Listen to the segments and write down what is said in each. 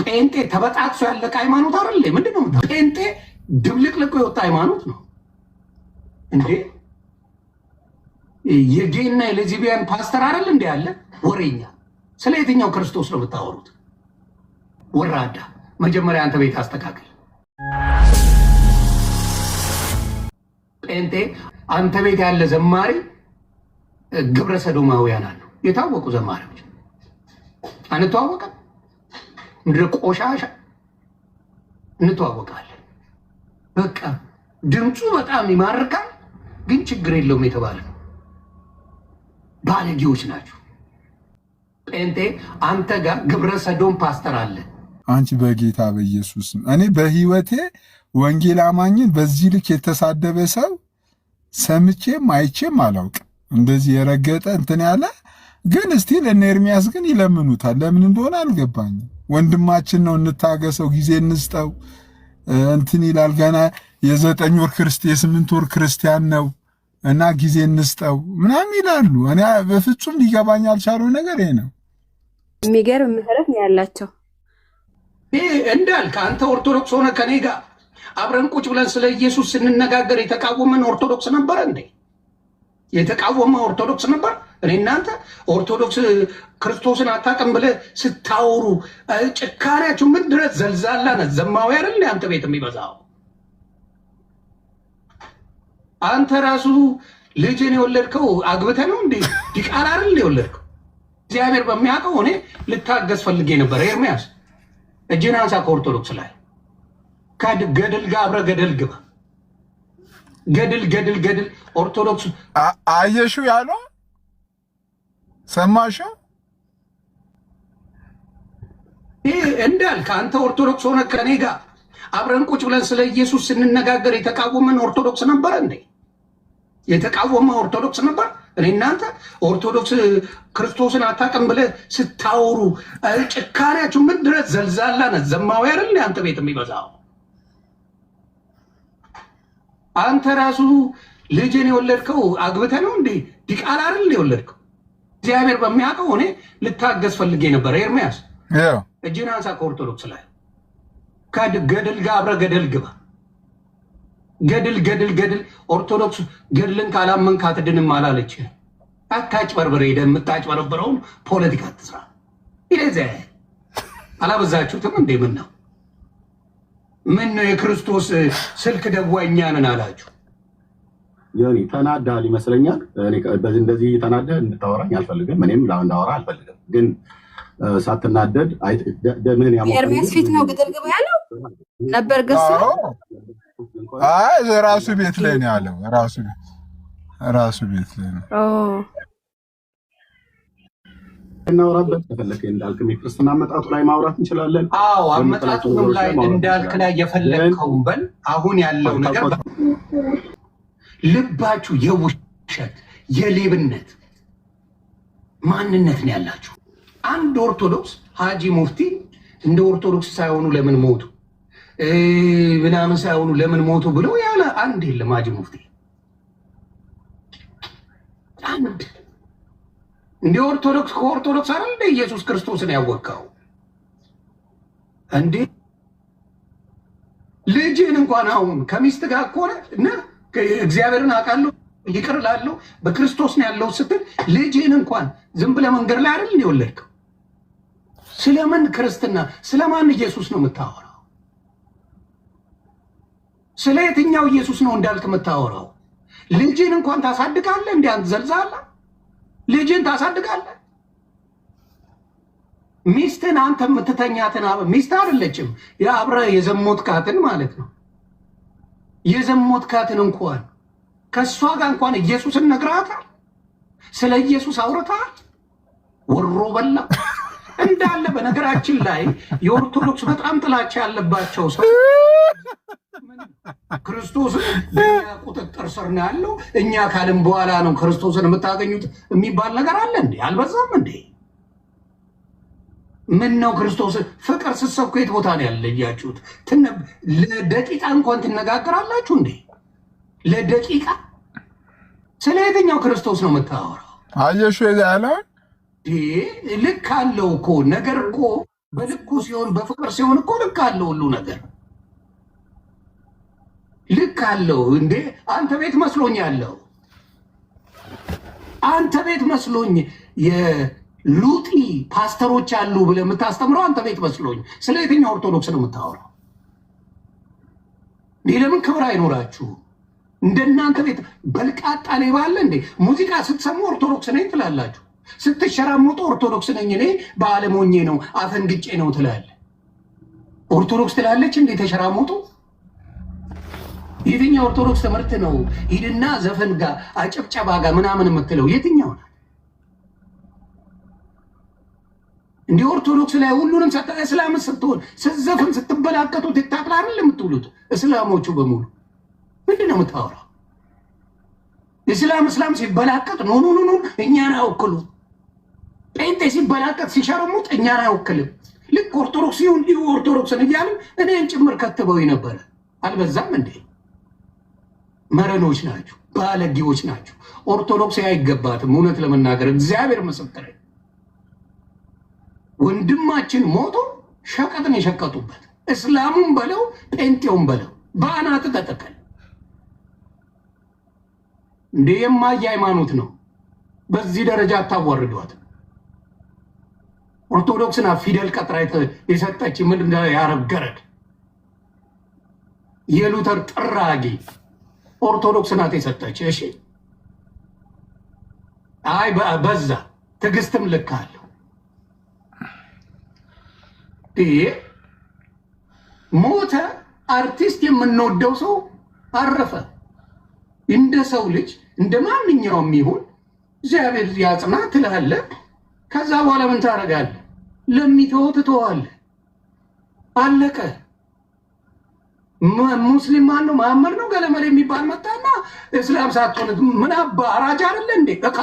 ጴንጤ ተበጣጥሶ ያለቀ ሃይማኖት አይደል? ምንድነው ጴንጤ ድብልቅልቆ የወጣ ሃይማኖት ነው እንዴ? የጌና የሌዝቢያን ፓስተር አይደል እንዴ ያለ ወሬኛ? ስለ የትኛው ክርስቶስ ነው የምታወሩት? ወራዳ። መጀመሪያ አንተ ቤት አስተካክል። ጴንጤ አንተ ቤት ያለ ዘማሪ ግብረ ሰዶማውያን አሉ፣ የታወቁ ዘማሪዎች። አንተዋወቀም? ምድረ ቆሻሻ እንተዋወቃለን። በቃ ድምፁ በጣም ይማርካል፣ ግን ችግር የለውም የተባለ ነው። ባለጌዎች ናቸው። ጴንጤ አንተ ጋር ግብረ ሰዶም ፓስተር አለ። አንቺ በጌታ በኢየሱስ እኔ በህይወቴ ወንጌል አማኝን በዚህ ልክ የተሳደበ ሰው ሰምቼም አይቼም አላውቅም። እንደዚህ የረገጠ እንትን ያለ ግን እስቲ ለእነ ኤርሚያስ ግን ይለምኑታል። ለምን እንደሆነ አልገባኝም። ወንድማችን ነው፣ እንታገሰው፣ ጊዜ እንስጠው እንትን ይላል። ገና የ9 ወር የ8 ወር ክርስቲያን ነው እና ጊዜ እንስጠው ምናምን ይላሉ። እኔ በፍጹም ሊገባኝ አልቻለው ነገር ይሄ ነው። የሚገርም ምህረት ነው ያላቸው። እንዳልክ አንተ ኦርቶዶክስ ሆነ ከኔ ጋር አብረን ቁጭ ብለን ስለ ኢየሱስ ስንነጋገር የተቃወመን ኦርቶዶክስ ነበር እንዴ? የተቃወመ ኦርቶዶክስ ነበር? እኔ እናንተ ኦርቶዶክስ ክርስቶስን አታውቅም ብለህ ስታወሩ ጭካኔያችሁ ምን ድረስ ዘልዛላ ነት ዘማዊ አይደል አንተ ቤት የሚበዛው? አንተ ራሱ ልጅን የወለድከው አግብተህ ነው እንዴ? ዲቃላ አይደል የወለድከው? እግዚአብሔር በሚያውቀው እኔ ልታገዝ ፈልጌ ነበር። ኤርሚያስ እጅን አንሳ ከኦርቶዶክስ ላይ ገደል ጋር አብረህ ገደል ግባ። ገደል ኦርቶዶክስ አየሽው ያለው ሰማሽው? ይሄ እንዳልክ አንተ ኦርቶዶክስ ሆነ ከኔ ጋር አብረን ቁጭ ብለን ስለ ኢየሱስ ስንነጋገር የተቃወመን ኦርቶዶክስ ነበር እንዴ? የተቃወመ ኦርቶዶክስ ነበር? እኔ እናንተ ኦርቶዶክስ ክርስቶስን አታውቅም ብለህ ስታወሩ ጭካኔያችሁ ምን ድረስ ዘልዛላ ነት ዘማዊ አይደል አንተ ቤት የሚበዛው? አንተ ራሱ ልጅን የወለድከው አግብተህ ነው እንዴ? ዲቃላ አይደል የወለድከው? እግዚአብሔር በሚያውቀው እኔ ልታገዝ ፈልጌ ነበር። ኤርሚያስ እጅን አንሳ ከኦርቶዶክስ ላይ ገደል ጋር አብረህ ገደል ግባ። ገደል ኦርቶዶክስ ገድልን ካላመንክ አትድንም አላለች። አታጭበርብር። ሄደህ የምታጭበረብረውን ፖለቲካ አትስራ። ይሄ አላበዛችሁትም እንዴ? ምን ነው የክርስቶስ ስልክ ደዋኛ ነን አላችሁ? ዮኒ ተናዳል ይመስለኛል። እኔ በዚህ እንደዚህ ተናደ እንድታወራኝ አልፈልግም። እኔም እንዳወራ አልፈልግም። ግን ሳትናደድ ደምን ያሞቀ ኤርሚያስ ፊት ነው ገደል ግባ ያለው ነበር ገስ ራሱ ቤት ላይ ነው ያለው። ራሱ ቤት ላይ ነው። እናወራበት ተፈለከ እንዳልክ የክርስትና አመጣጡ ላይ ማውራት እንችላለን። አዎ አመጣጡም ላይ እንዳልክ ላይ የፈለከውን በል። አሁን ያለው ነገር ልባችሁ የውሸት የሌብነት ማንነት ነው ያላችሁ። አንድ ኦርቶዶክስ ሀጂ ሙፍቲ እንደ ኦርቶዶክስ ሳይሆኑ ለምን ሞቱ ምናምን ሳይሆኑ ለምን ሞቱ ብለው ያለ አንድ የለም። ሀጂ ሙፍቲ አንድ እንደ ኦርቶዶክስ ከኦርቶዶክስ አይደል እንደ ኢየሱስ ክርስቶስን ያወቀው እንዴ? ልጅን እንኳን አሁን ከሚስት ጋር ከሆነ እና እግዚአብሔርን አውቃለሁ ይቅር እላለሁ በክርስቶስ ነው ያለው ስትል ልጅን እንኳን ዝም ብለህ መንገድ ላይ አይደል የወለድከው? ስለምን ክርስትና ስለማን ኢየሱስ ነው የምታወራው? ስለ የትኛው ኢየሱስ ነው እንዳልክ የምታወራው? ልጅን እንኳን ታሳድጋለህ? እንደ አንተ ዘልዛላ ልጅን ታሳድጋለህ? ሚስትን አንተ የምትተኛትን ሚስት አይደለችም የአብረህ የዘሞትካትን ማለት ነው። የዘሞትካትን እንኳን ከእሷ ጋር እንኳን ኢየሱስን ነግረሃታል? ስለ ኢየሱስ አውርተሃል? ወሮ በላ እንዳለ። በነገራችን ላይ የኦርቶዶክስ በጣም ጥላቻ ያለባቸው ሰው ክርስቶስን በእኛ ቁጥጥር ስር ነው ያለው እኛ ካልን በኋላ ነው ክርስቶስን የምታገኙት የሚባል ነገር አለ እንዴ? አልበዛም እንዴ? ምን ነው ክርስቶስ ፍቅር ስትሰብኩ የት ቦታ ነው ያለያችሁት? ለደቂቃ እንኳን ትነጋገራላችሁ እንዴ? ለደቂቃ ስለ የትኛው ክርስቶስ ነው የምታወራው? አየሹ ያለው ልክ አለው እኮ ነገር እኮ በልኩ ሲሆን በፍቅር ሲሆን እኮ ልክ አለው ሁሉ ነገር ልክ አለው እንዴ። አንተ ቤት መስሎኝ ያለው አንተ ቤት መስሎኝ የሉጢ ፓስተሮች አሉ ብለህ የምታስተምረው አንተ ቤት መስሎኝ። ስለ የትኛው ኦርቶዶክስ ነው የምታወራው? ለምን ክብር አይኖራችሁ? እንደናንተ ቤት በልቃጣ ላይ ባለ እንዴ ሙዚቃ ስትሰሙ ኦርቶዶክስ ነኝ ትላላችሁ። ስትሸራሙጡ ኦርቶዶክስ ነኝ እኔ በዓለም ሆኜ ነው አፈንግጬ ነው ትላለህ። ኦርቶዶክስ ትላለች እንዴ ተሸራሙጡ? የትኛው ኦርቶዶክስ ትምህርት ነው ሂድና ዘፈን ጋር አጨብጨባ ጋር ምናምን የምትለው የትኛው ነው? እንዲህ ኦርቶዶክስ ላይ ሁሉንም እስላም ስትሆን ስትዘፍን ስትበላቀጡ ትታቅላል የምትውሉት እስላሞቹ በሙሉ ምንድን ነው የምታወራው? እስላም ሲበላቀጥ ኖ እኛን አይወክሉ። ጴንጤ ሲበላቀጥ ሲሸረሙጥ እኛን አይወክልም። ልክ ኦርቶዶክስ ይሁን ኦርቶዶክስን እያሉ እኔን ጭምር ከትበው ነበረ። አልበዛም እንዴ? መረኖች ናቸው፣ ባለጌዎች ናቸው። ኦርቶዶክስ አይገባትም። እውነት ለመናገር እግዚአብሔር ምስክር፣ ወንድማችን ሞቶ ሸቀጥን የሸቀጡበት እስላሙን በለው ጴንጤውን በለው በአናት ተጠቀል እንዴ! የማየ ሃይማኖት ነው። በዚህ ደረጃ አታዋርዷት። ኦርቶዶክስና ፊደል ቀጥራ የሰጠች ምንድን የአረብ ገረድ የሉተር ጥራጊ ኦርቶዶክስ ናት የሰጠች። እሺ አይ በዛ ትዕግስትም ልክ አለው። ሞተ አርቲስት የምንወደው ሰው አረፈ። እንደ ሰው ልጅ እንደ ማንኛውም ይሁን እግዚአብሔር ያጽና ትላለህ። ከዛ በኋላ ምን ታደርጋለህ? ለሚተው ትተዋለህ። አለቀ። ሙስሊም ማን ነው? መሐመድ ነው ገለመል የሚባል መጣና እስላም ሳትሆን ምን አባ አራጅ አይደለ እንዴ? በቃ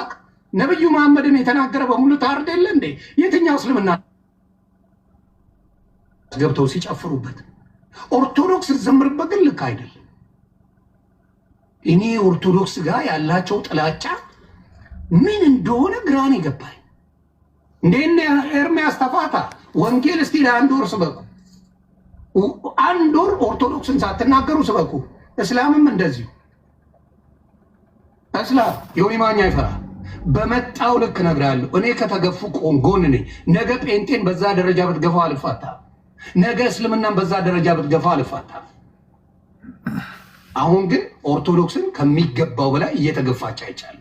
ነብዩ መሐመድን የተናገረ በሙሉ ታርድ የለ እንዴ? የትኛው እስልምና ገብተው ሲጨፍሩበት ኦርቶዶክስ ዘምርበት ግን ልክ አይደለም። እኔ ኦርቶዶክስ ጋር ያላቸው ጥላቻ ምን እንደሆነ ግራን ይገባኝ። እንደነ ኤርሚያስ ተፋታ ወንጌል እስቲ ለአንድ ወር ስበኩ። አንድ ወር ኦርቶዶክስን ሳትናገሩ ስበኩ። እስላምም እንደዚሁ። እስላም ዮኒ ማኛ ይፈራል። በመጣው ልክ እነግርሃለሁ። እኔ ከተገፉ ጎን ነኝ። ነገ ጴንጤን በዛ ደረጃ ብትገፋው አልፋታም። ነገ እስልምናን በዛ ደረጃ ብትገፋው አልፋታም። አሁን ግን ኦርቶዶክስን ከሚገባው በላይ እየተገፋች አይቻልም።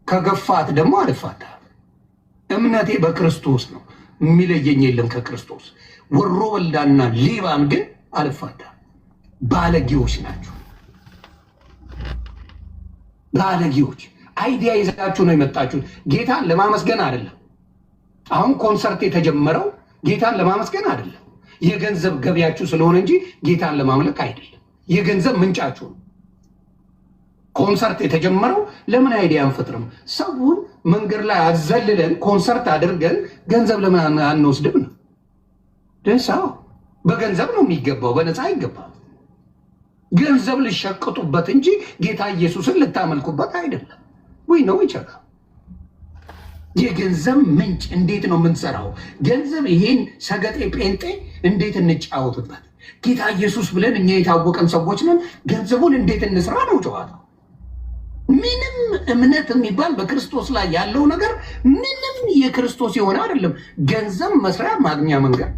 ከገፋት ደግሞ አልፋታም። እምነቴ በክርስቶስ ነው። የሚለየኝ የለም ከክርስቶስ። ወሮ ወልዳና ሌባን ግን አልፋታም። ባለጌዎች ናቸው። ባለጌዎች አይዲያ ይዛችሁ ነው የመጣችሁት። ጌታን ለማመስገን አይደለም። አሁን ኮንሰርት የተጀመረው ጌታን ለማመስገን አይደለም። የገንዘብ ገቢያችሁ ስለሆነ እንጂ ጌታን ለማምለክ አይደለም። የገንዘብ ምንጫችሁ ነው። ኮንሰርት የተጀመረው ለምን አይዲያ አንፈጥርም? ሰውን መንገድ ላይ አዘልለን ኮንሰርት አድርገን ገንዘብ ለምን አንወስድም ነው? ደሳው በገንዘብ ነው የሚገባው፣ በነፃ አይገባም። ገንዘብ ልሸቅጡበት እንጂ ጌታ ኢየሱስን ልታመልኩበት አይደለም። ወይ ነው ይቻላል። የገንዘብ ምንጭ እንዴት ነው የምንሰራው? ገንዘብ ይሄን ሰገጤ ጴንጤ እንዴት እንጫወትበት? ጌታ ኢየሱስ ብለን እኛ የታወቀን ሰዎች ነን። ገንዘቡን እንዴት እንስራ ነው ጨዋታው። ምንም እምነት የሚባል በክርስቶስ ላይ ያለው ነገር ምንም የክርስቶስ የሆነ አይደለም። ገንዘብ መስሪያ ማግኛ መንገድ።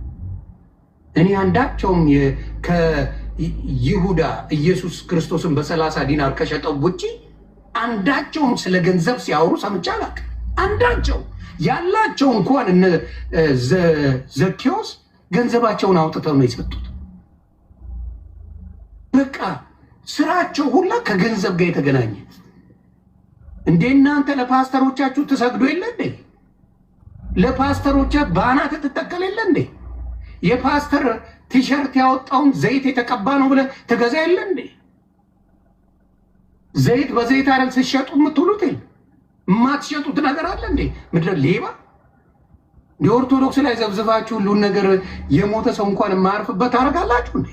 እኔ አንዳቸውም ከይሁዳ ኢየሱስ ክርስቶስን በ30 ዲናር ከሸጠው ውጪ አንዳቸውም ስለ ገንዘብ ሲያወሩ ሰምቼ አላውቅም። አንዳቸው ያላቸው እንኳን እነ ዘኬዎስ ገንዘባቸውን አውጥተው ነው የሰጡት። በቃ ስራቸው ሁላ ከገንዘብ ጋር የተገናኘ። እንዴ እናንተ ለፓስተሮቻችሁ ትሰግዱ የለ እንዴ? ለፓስተሮቻ ባናት ትተከል የለ እንዴ? የፓስተር ቲሸርት ያወጣውን ዘይት የተቀባ ነው ብለህ ትገዛ የለ እንዴ? ዘይት በዘይት አይደል ሲሸጡ የምትውሉት? የማትሸጡት ነገር አለ እንዴ? ምድረ ሌባ። የኦርቶዶክስ ላይ ዘብዝባችሁ ሁሉን ነገር የሞተ ሰው እንኳን የማያርፍበት ታደርጋላችሁ እንዴ?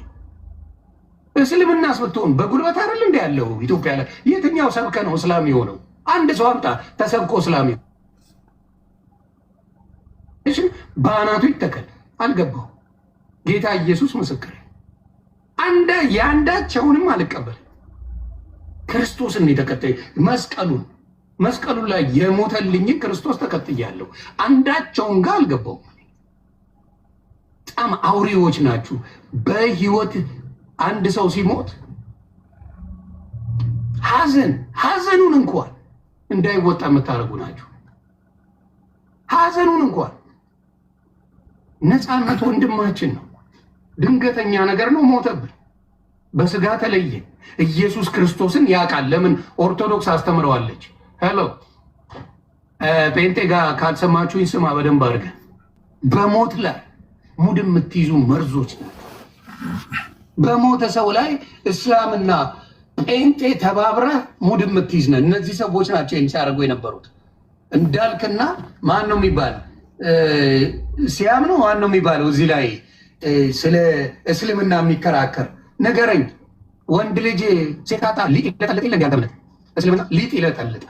እስልምናስ ብትሆን በጉልበት አይደል እንዴ ያለው? ኢትዮጵያ ላይ የትኛው ሰብከ ነው እስላም የሆነው? አንድ ሰው አምጣ ተሰብኮ እስላም በአናቱ ይተከል። አልገባው። ጌታ ኢየሱስ ምስክር የአንዳቸውንም አልቀበልም። ክርስቶስን የተከተለ መስቀሉ ላይ የሞተልኝ ክርስቶስ ተከትያለሁ። አንዳቸውን ጋር አልገባውም። በጣም አውሬዎች ናችሁ። በህይወት አንድ ሰው ሲሞት ሐዘኑን እንኳን እንዳይወጣ የምታደርጉ ናችሁ። ሐዘኑን እንኳን ነፃነት ወንድማችን ነው። ድንገተኛ ነገር ነው፣ ሞተብን፣ በስጋ ተለየ። ኢየሱስ ክርስቶስን ያውቃል። ለምን ኦርቶዶክስ አስተምረዋለች። ሄሎ ጴንጤ ጋር ካልሰማችሁኝ ስማ በደንብ አድርገን። በሞት ላይ ሙድ የምትይዙ መርዞች ናቸው። በሞተ ሰው ላይ እስላምና ጴንጤ ተባብረ ሙድ የምትይዝ ነን። እነዚህ ሰዎች ናቸው ሲያደርጉ የነበሩት። እንዳልክና ማን ነው የሚባል ሲያም ነው ማን ነው የሚባለው እዚህ ላይ ስለ እስልምና የሚከራከር ነገረኝ። ወንድ ልጅ ሴታታ ሊጥ ይለጠልጥ ይለ እንዲያንተ እምነት እስልምና ሊጥ ይለጠልጥ።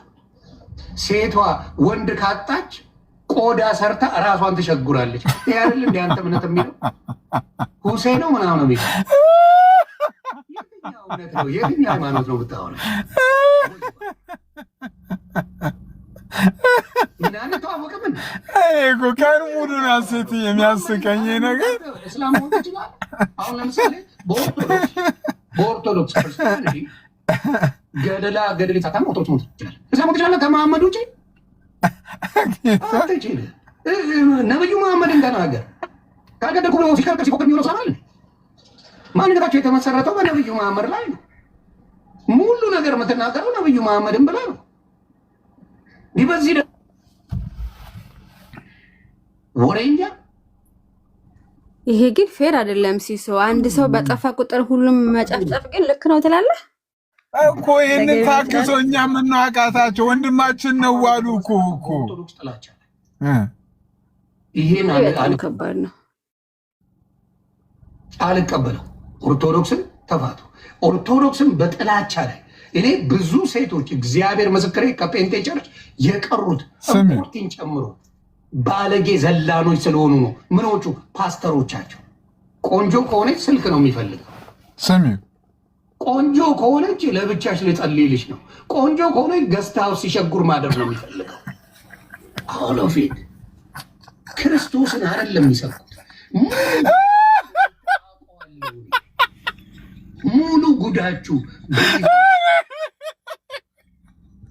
ሴቷ ወንድ ካጣች ቆዳ ሰርታ እራሷን ትሸጉራለች። ይህ አይደል እንዲያንተ እምነት የሚለው ሁሴን ነው ምናምን ነው የሚለው። የትኛው እምነት ነው? የትኛው ሃይማኖት ነው ብታወራ? ምናምን ተዋወቅምን ቀን ሙሉን አሴት የሚያስቀኝ ነገር እስላም ሆን ይችላል። አሁን ለምሳሌ በኦርቶዶክስ ክርስቲያን ገደል ሳታም ኦርቶዶክስ ሞት ይችላል። እስላም ሞት ይችላል። ከመሐመድ ውጭ ነብዩ መሐመድን ተናገር ካገደልኩ ብሎ ሲከርከር ሲፎክር የሚውለው ሰማል። ማንነታቸው የተመሰረተው በነብዩ መሐመድ ላይ ነው። ሙሉ ነገር የምትናገረው ነብዩ መሐመድን ብላ ነው። በዚህ ወሬኛ ይሄ ግን ፌር አይደለም። ሲሶ አንድ ሰው በጠፋ ቁጥር ሁሉም መጨፍጨፍ ግን ልክ ነው ትላለህ እኮ። ይሄንን ታክሶ እኛ የምናውቃታቸው ወንድማችን ነው ዋሉ እኮ ኦርቶዶክስ ጥላቻ ይሄን ከባድ ነው። አልቀበለው። ኦርቶዶክስን ተፋቱ። ኦርቶዶክስን በጥላቻ ላይ እኔ ብዙ ሴቶች እግዚአብሔር ምስክሬ ከጴንጤ ቸርች የቀሩት ስፖርቲን ጨምሮ ባለጌ ዘላኖች ስለሆኑ ነው። ምኖቹ ፓስተሮቻቸው ቆንጆ ከሆነች ስልክ ነው የሚፈልገው። ቆንጆ ከሆነች ለብቻሽ ልጸልይልሽ ነው። ቆንጆ ከሆነች ገስት ሃውስ ሲሸጉር ማደር ነው የሚፈልገው። አሁን ፊት ክርስቶስን አይደለም የሚሰብኩት። ሙሉ ጉዳችሁ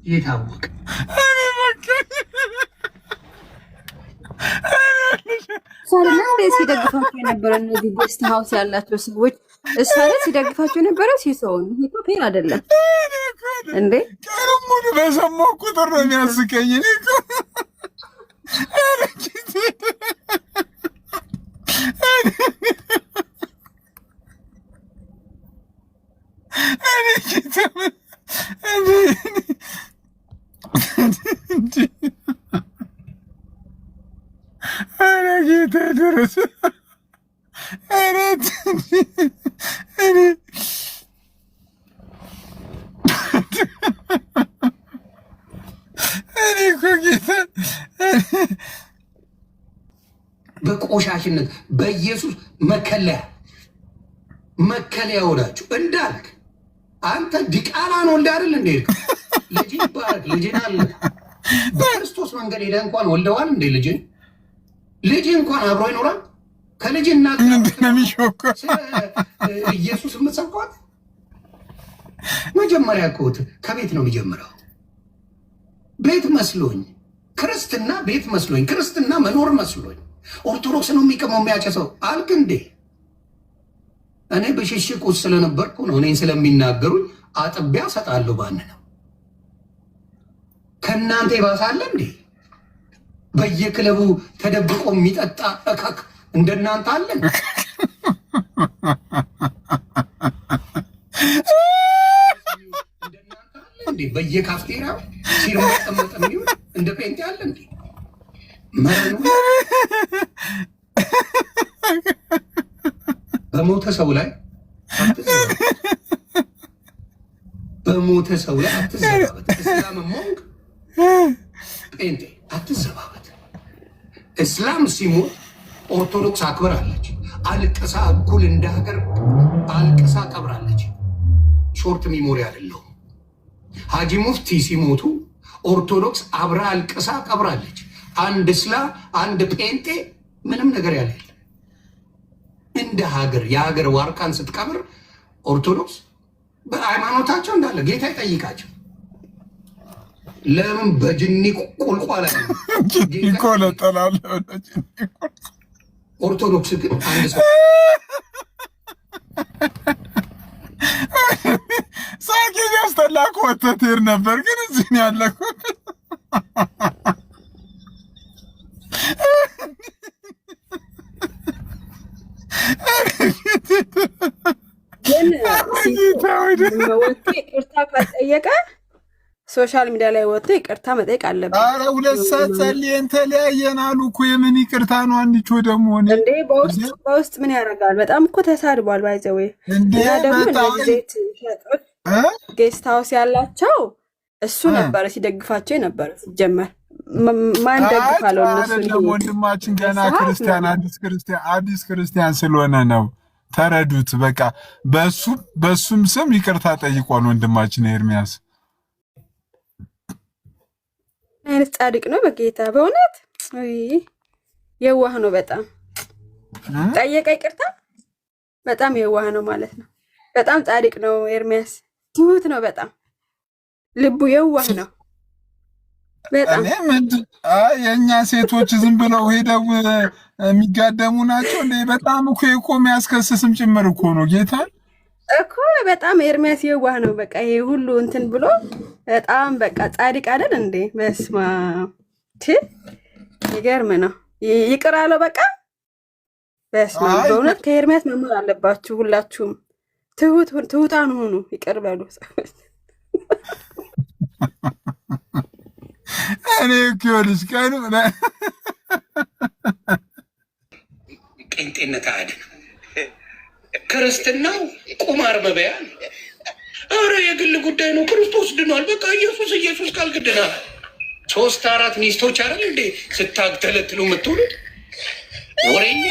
የታወቀ ሲደግፋቸው የነበረ እነዚህ ጌስት ሃውስ ያላቸው ሰዎች እሳለ ሲደግፋቸው የነበረ ሲሰውን ይሄ ፌር አይደለም እንዴ? ቀሩም ሙሉ በሰማሁ ቁጥር ነው የሚያስቀኝ። ጌታ ደረሰ። በቆሻሽነት በኢየሱስ መከለያ ሆናችሁ እንዳልክ አንተ ዲቃላን ወልደ አይደል እንዴ? ልጅ ይባረክ። ልጅን አለ በክርስቶስ መንገድ ሄደ እንኳን ወልደዋል እንዴ? ልጅ እንኳን አብሮ ይኖራል ከልጅና ኢየሱስ የምትሰብኳት መጀመሪያ ኮት ከቤት ነው የሚጀምረው። ቤት መስሎኝ ክርስትና ቤት መስሎኝ ክርስትና መኖር መስሎኝ ኦርቶዶክስ ነው የሚቀመው የሚያጨሰው አልክ እንዴ? እኔ በሽሽቅ ውስጥ ስለነበርኩ ነው። እኔን ስለሚናገሩኝ አጥቢያ ሰጣለሁ። ባን ነው ከእናንተ ይባሳለ እንዴ? በየክለቡ ተደብቆ የሚጠጣ እካክ እንደናንተ አለን? እንደናንተ አለ እንዴ? በየካፍቴሪያው ሲርመጠመጥ የሚሆን እንደ ጴንጤ አለ እንዴ? መረኑ በሞተ ሰው ላይ አትዘባበት። እስላም ሞንክ ጴንጤ አትዘባበት። እስላም ሲሞት ኦርቶዶክስ አክብራለች። አልቅሳ እኩል እንደ ሀገር አልቅሳ ቀብራለች። ሾርት ሚሞሪ አይደለሁም። ሀጂ ሙፍቲ ሲሞቱ ኦርቶዶክስ አብራ አልቅሳ ቀብራለች። አንድ አንድ ጴንጤ ምንም ነገር ያለ እንደ ሀገር የሀገር ዋርካን ስትቀብር ኦርቶዶክስ በሃይማኖታቸው እንዳለ ጌታ ይጠይቃቸው። ለምን በጅኒ ቁልቋላ ይቆለጠላል? ኦርቶዶክስ ግን አንድ ሰው ሳቂ ያስተላ ኮተቴር ነበር፣ ግን እዚህ ነው ያለኩ። ግን ወጥቶ ይቅርታ ካልጠየቀ ሶሻል ሚዲያ ላይ ወጥቶ ይቅርታ መጠየቅ አለበት። አረ 2 ሰዓት ጸልየን ተለያየን አሉ እኮ። የምን ይቅርታ ነው? አንቺ ደግሞ እንዴ በውስጥ ምን ያደርጋል? በጣም እኮ ተሳድቧል። ባይዘዌ እና ደግሞ ለጊዜት ጌስት ሃውስ ያላቸው እሱ ነበረ ሲደግፋቸው የነበረ። ሲጀመር ማን ደግፋለው? እነሱ ወንድማችን ገና ክርስቲያን አዲስ ክርስቲያን ስለሆነ ነው። ተረዱት በቃ። በሱም ስም ይቅርታ ጠይቋል ወንድማችን ኤርሚያስ። አይነት ጻድቅ ነው በጌታ በእውነት የዋህ ነው። በጣም ጠየቀ ይቅርታ። በጣም የዋህ ነው ማለት ነው። በጣም ጻድቅ ነው ኤርሚያስ። ትሁት ነው በጣም ልቡ የዋህ ነው በጣም። የእኛ ሴቶች ዝም ብለው ሄደው የሚጋደሙ ናቸው እንዴ? በጣም እኮ የሚያስከስስም ጭምር እኮ ነው ጌታ እኮ። በጣም ኤርሚያስ የዋህ ነው በቃ። ይሄ ሁሉ እንትን ብሎ በጣም በቃ ጻድቅ አይደል እንዴ? በስማ ይገርም ነው። ይቅር አለው በቃ። በስማ በእውነት ከኤርሚያስ መማር አለባችሁ ሁላችሁም። ትሁታን ሁኑ፣ ይቅር በሉ። እኔ እኮልሽ ቀኑ ጴንጤነት አያድንም። ክርስትናው ቁማር መበያ ነው። ኧረ የግል ጉዳይ ነው። ክርስቶስ ድኗል። በቃ ኢየሱስ ካልግድናል። 3-4 ሚስቶች አይደል እንዴ ስታግተለትሉ የምትውሉት? ወሬኛ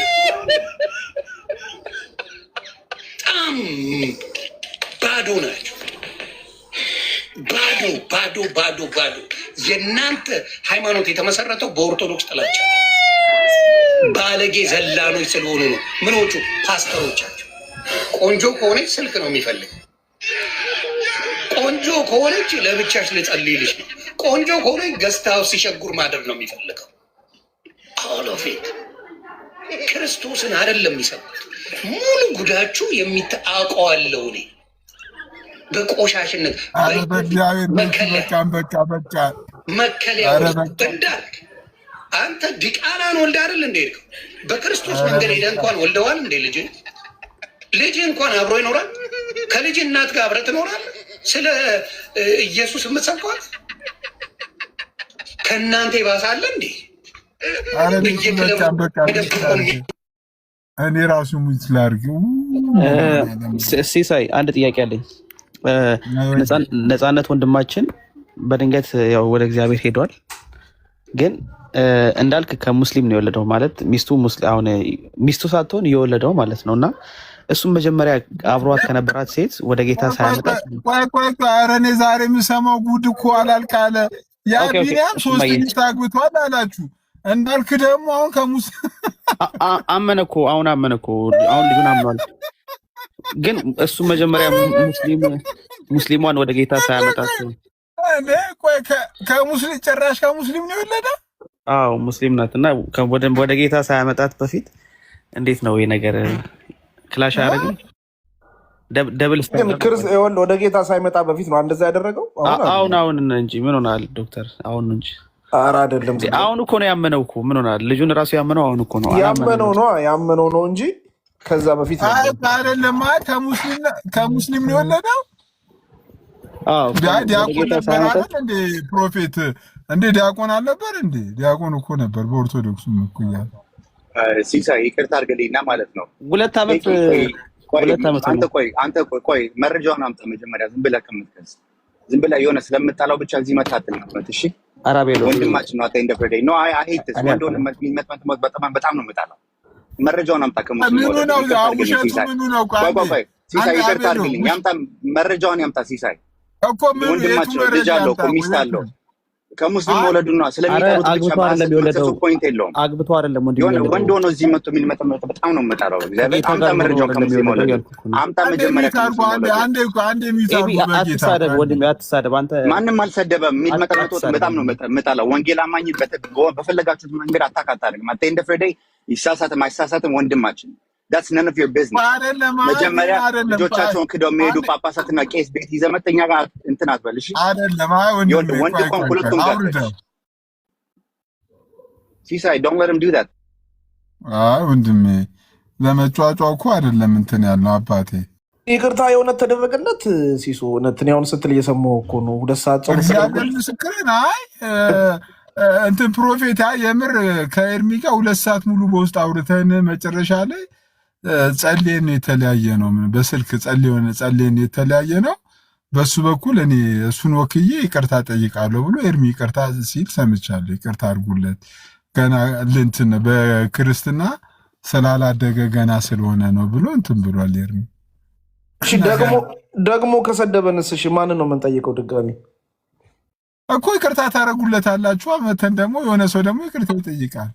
በጣም ባዶ ናቸው። ባዶ። የእናንተ ሃይማኖት የተመሰረተው በኦርቶዶክስ ጥላቻ ባለጌ ዘላኖች ስለሆኑ ነው። ምኖቹ ፓስተሮቻቸው። ቆንጆ ከሆነች ስልክ ነው የሚፈልግ። ቆንጆ ከሆነች ለብቻሽ ልጸልይልሽ ነው። ቆንጆ ከሆነች ገዝታው ሲሸጉር ማደር ነው የሚፈልገው። አሎፌት ክርስቶስን አይደለም የሚሰብኩት። ሙሉ ጉዳችሁ የሚታውቀዋለው እኔ በቆሻሽነት መከለያ እንዳልክ አንተ ዲቃላን ወልደ አይደል እንደ ሄድከው በክርስቶስ መንገድ ሄደ እንኳን ወልደዋል እንደ ልጅ እንኳን አብሮ ይኖራል። ከልጅ እናት ጋር አብረህ ትኖራለህ። ስለ ኢየሱስ የምትሰብከዋል ከእናንተ ይባሳለ እንዴ? እኔ ራሱ ሙት ላድርገው። ሲሳይ አንድ ጥያቄ አለኝ። ነፃነት ወንድማችን በድንገት ያው ወደ እግዚአብሔር ሄዷል። ግን እንዳልክ ከሙስሊም ነው የወለደው ማለት ሚስቱ ሳትሆን የወለደው ማለት ነው። እና እሱም መጀመሪያ አብሯት ከነበራት ሴት ወደ ጌታ ሳያመጣ ኧረ እኔ ዛሬ የምሰማው ጉድ እኮ አላልቃለ። ያ ቢኒያም 3 ሚስት አግብቷል አላችሁ። እንዳልክ ደግሞ አሁን አመነ እኮ አሁን ልጁን አምኗል። ግን እሱ መጀመሪያ ሙስሊሟን ወደ ጌታ ሳያመጣት ከሙስሊም ጭራሽ ከሙስሊም ነው የወለደ። አዎ ሙስሊም ናት። እና ወደ ጌታ ሳያመጣት በፊት እንዴት ነው ይሄ ነገር ክላሽ አያደርግም? ደብል ወደ ጌታ ሳይመጣ በፊት ነው እንደዛ ያደረገው። አሁን እንጂ ምን ሆናል ዶክተር? አሁን እንጂ ኧረ አይደለም። አሁን እኮ ነው ያመነው እኮ። ምን ሆናል? ልጁን ራሱ ያመነው አሁን እኮ ነው ያመነው ነው እንጂ ከዛ በፊት አይደለም። ከሙስሊም ነው የወለደው። ዲያቆን ነበር አይደል እንዴ? ፕሮፌት እንዴ ዲያቆን አልነበር እንዴ? ዲያቆን እኮ ነበር በኦርቶዶክሱ እኮ እያለ ሲሳይ ይቅርታ አድርግልኝና ማለት ነው 2 ዓመት አንተ ቆይ መረጃውን አምጣ መጀመሪያ። ዝም ብለህ ከምትከስ ዝም ብለህ የሆነ ስለምጣላው ብቻ እዚህ መታተል ነው። እሺ አራቤሎ ወንድማችን ነው። አታይ እንደፈረደኝ ነው። አይ ሄት ወንድ ወንድ በጣም ነው የምጣላው። መረጃውን አምጣ። ከሙስሊም ምኑ ወለዱ ነው ይቅርታ አድርግልኝ ውሸቱ? ሲሳይ። ምኑ ነው? ቆይ ቆይ ቆይ ሲሳይ አንድ ይቅርታ አቤሎ አድርግልኝ። ያምጣ መረጃውን ያምጣ ሲሳይ። እኮ ምኑ የቱ ወንድማችን ልጅ መረጃ አለው ያምጣ? እኮ ሚስት አለው። ከሙስሊም አይ መውለዱና አረ ስለሚጠሉት ብቻ አግብቶ አይደለም በሐሰት የወለደው፣ መክሰሱ ፖይንት የለውም። አግብቶ አይደለም ወንድም የሆነ የወለደው ወንድ ሆኖ እዚህ መጥቶ የሚልመጠመጥ በጣም ነው የምጠራው። እግዚአብሔር ከጌታ አምጣ ጋር ሆኖ መረጃውን አይደለም ከሙስሊም የወለደው መውለዱ እያልኩ እኮ ነው። አምጣ አንዴ መጀመሪያ ሚውት አድርጎ ከሙስሊም መውለዱ። አንዴ ሚውት ኤቢ አድርጎ በጌታ አትሳደብ ወንድሜ አትሳደብ። አንተ ማንም አልሰደበም። የሚልመጠመጡት አትሳደብ በጣም ነው ወንድሜ። የምጠላው። ወንጌል አማኝ በፈለጋችሁት መንገድ አታክ አታደርግም። አት ኤንድ ኦፍ ዘ ዴይ ይሳሳትም አይሳሳትም ወንድማችን that's none of your business። አይደለም መጀመሪያ አይደለም ልጆቻቸውን ክደው የሚሄዱ ጳጳሳትና ቄስ ቤት ይዘህ መተኛ ጋር እንትን አትበል እሺ። አይደለም። አይ ወንድሜ ወንድ ቆይ ኮንክ ቆይ ሁለቱም ጋር አውርደው። ሲሳይ don't let him do that። አይ ወንድሜ ለመጫጫው እኮ አይደለም እንትን ያልነው አባቴ። ይቅርታ የእውነት ተደረገለት ሲሶ እውነት እኔ አሁን ስትል እየሰማሁ እኮ ነው። 2 ሰዓት ጾም እግዚአብሔር ተደርጎለት ምስክርን። አይ እንትን ፕሮፌት የምር ከኤርሚ ጋር 2 ሰዓት ሙሉ በውስጥ አውርተን መጨረሻ ላይ ጸልየን የተለያየ ነው። ምን በስልክ ጸልየን የተለያየ ነው። በሱ በኩል እኔ እሱን ወክዬ ይቅርታ ጠይቃለሁ ብሎ ኤርሚ ይቅርታ ሲል ሰምቻለሁ። ይቅርታ አድርጉለት ገና እንትን በክርስትና ስላላደገ ገና ስለሆነ ነው ብሎ እንትን ብሏል ኤርሚ። እሺ ደግሞ ከሰደበንስ እሺ ማንን ነው የምንጠይቀው ድጋሚ? እኮ ይቅርታ ታደርጉለታላችሁ። መተን ደግሞ የሆነ ሰው ደግሞ ይቅርታ ይጠይቃል።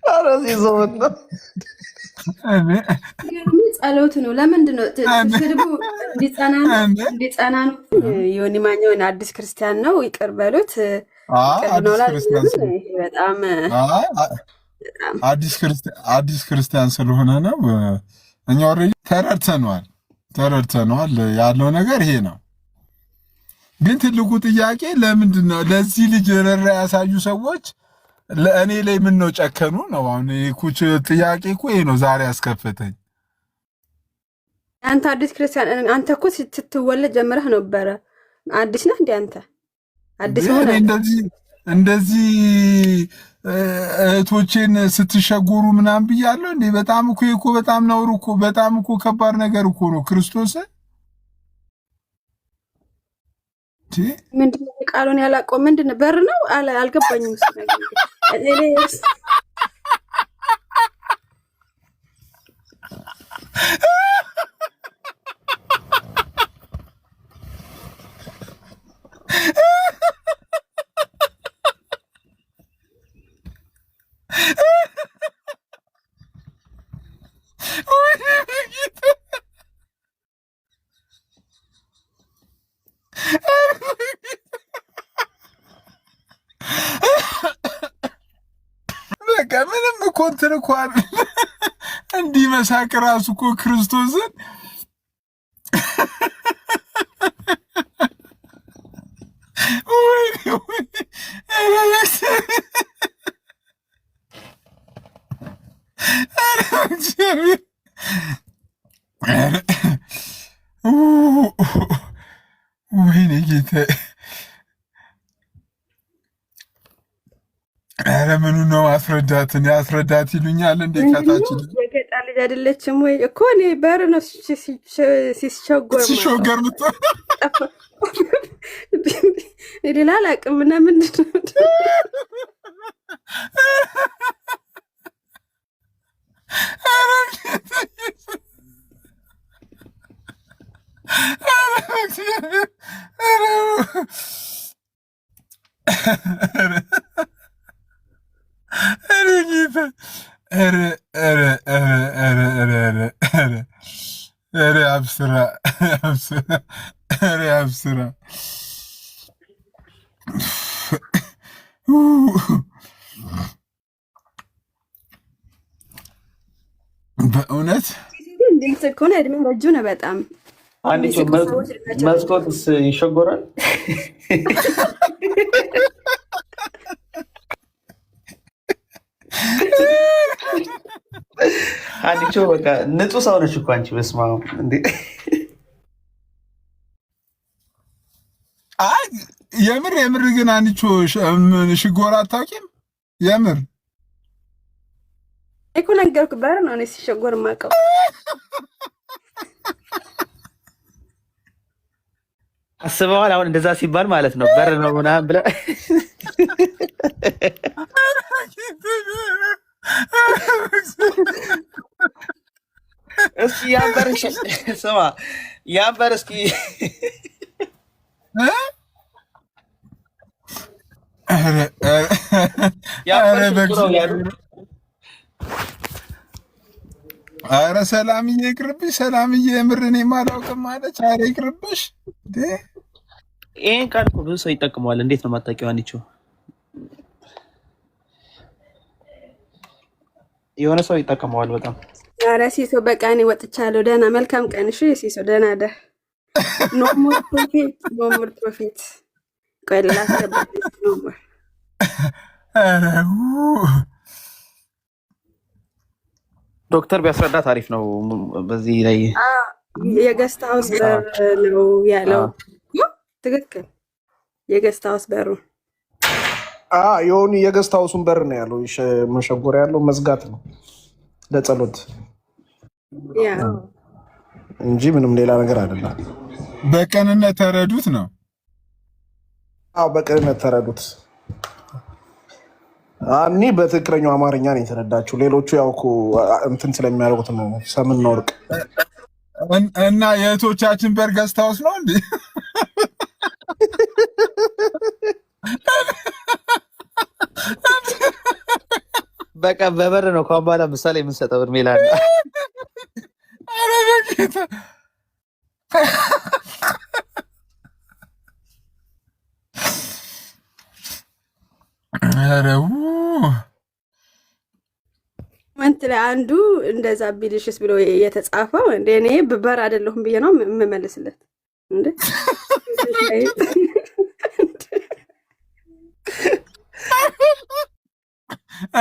ኧረ ሲዞን ነው ጸሎት ነው። ለምንድን ነው ስድቡ እንዲጸና ነው? ዮኒ ማኛውን አዲስ ክርስቲያን ነው፣ ይቅር በሉት። በጣም አዲስ ክርስቲያን ስለሆነ ነው። እኛ ኦልሬዲ ተረድተነዋል። ያለው ነገር ይሄ ነው። ግን ትልቁ ጥያቄ ለምንድን ነው ለዚህ ልጅ ርኅራኄ ያሳዩ ሰዎች ለእኔ ላይ ምን ነው ጨከኑ ነው? አሁን ኩች ጥያቄ እኮ ይሄ ነው ዛሬ ያስከፈተኝ። አንተ አዲስ ክርስቲያን አንተ እኮ ስትወለድ ጀምረህ ነበረ። አዲስ ነህ እንዴ አንተ? አዲስ ሆነ እንደዚህ እህቶቼን ስትሸጎሩ ምናምን ብያለሁ እንዴ? በጣም እኮ በጣም ነውር እኮ በጣም እኮ ከባድ ነገር እኮ ነው። ክርስቶስ ምንድን ነው ቃሉን ያላቀው? ምንድን ነው በር ነው አልገባኝም። በቃ ምንም እኮ እንትን እኮ እንዲህ መሳቅ ራሱ እኮ ክርስቶስን ወይኔ ጌታ! ኧረ ምኑ ነው አስረዳት ይሉኛል እንዴ? ከታች የገጠር ልጅ አይደለችም ወይ እኮ እኔ በር ነው ሲሾገር ሌላ አላውቅም። እና ምንድን ነው አብስራ በእውነት ድምፅ ከሆነ እድሜ ረጁ ነው በጣም መስኮትስ ይሸጎራል። አንቺ በቃ ንጹህ ሰው ነች እኮ አንቺ። በስመ አብ እንዴ! አይ የምር ግን አንቺ ሽጎራ አታውቂም? የምር እኮ ነገርኩህ። በር ነው እኔ ሲሸጎር የማውቀው። አስበዋል። አሁን እንደዛ ሲባል ማለት ነው በር ነው ምናምን ብለህ እስኪ ያንበር ስማ ያንበር እስኪ ኧረ ሰላምዬ ይቅርብሽ፣ ሰላምዬ የምር እኔም አላውቅም ማለች። ኧረ ይቅርብሽ። ይሄን ቃል እኮ ብዙ ሰው ይጠቅመዋል። እንዴት ነው የማታውቂው? አንቺው የሆነ ሰው ይጠቅመዋል በጣም። ኧረ ሲሶ በቃ እኔ ወጥቻለሁ። ደህና መልካም ቀን። እሺ ሲሶ ደህና ደር። ኖ ሞር ፕሮፌት፣ ኖ ሞር ፕሮፌት። ቆይ ላስገባሽ። ኖ ሞር ዶክተር ቢያስረዳት አሪፍ ነው። በዚህ ላይ የገስት ሀውስ በር ነው ያለው። ትክክል። የገስት ሀውስ በሩ የሆኑ የገስት ሀውሱን በር ነው ያለው። መሸጎሪያ ያለው መዝጋት ነው ለጸሎት እንጂ ምንም ሌላ ነገር አይደለም። በቅንነት ተረዱት ነው። በቅንነት ተረዱት። እኔ በትክክለኛው አማርኛ ነው የተረዳችው። ሌሎቹ ያው እኮ እንትን ስለሚያደርጉት ነው ሰምና ወርቅ እና የእህቶቻችን በር ገስት ሀውስ ነው እንዴ? በቃ በበር ነው ከአሁን በኋላ ምሳሌ የምንሰጠው እድሜ ላለ መንት ላይ አንዱ እንደዛ ቢልሽስ ብሎ የተጻፈው እንደ እኔ በር አይደለሁም ብዬ ነው የምመልስለት እንዴ?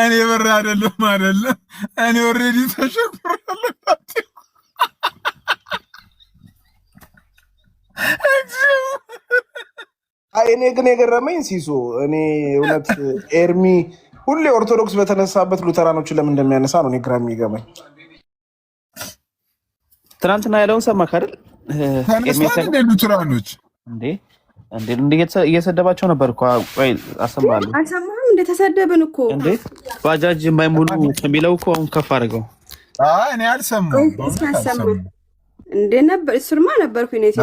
እኔ በር አይደለም እኔ ኦልሬዲ ተሸኩራለሁ። እኔ ግን የገረመኝ ሲሶ እኔ እውነት ኤርሚ ሁሌ ኦርቶዶክስ በተነሳበት ሉተራኖችን ለምን እንደሚያነሳ ነው እኔ ግራ የሚገባኝ። ትናንትና ያለውን ሰማክ አይደል? ተነስተን እንደ ሉተራኖች እንዴ እየሰደባቸው ነበር እኮ። ቆይ አሰማለሁ። አልሰማህም? እንደ ተሰደብን እኮ እንዴ ባጃጅ የማይሞሉ ከሚለው እኮ አሁን ከፍ አድርገው። እኔ አልሰማሁም እንዴ ነበር። እሱማ ነበርኩኝ እኔ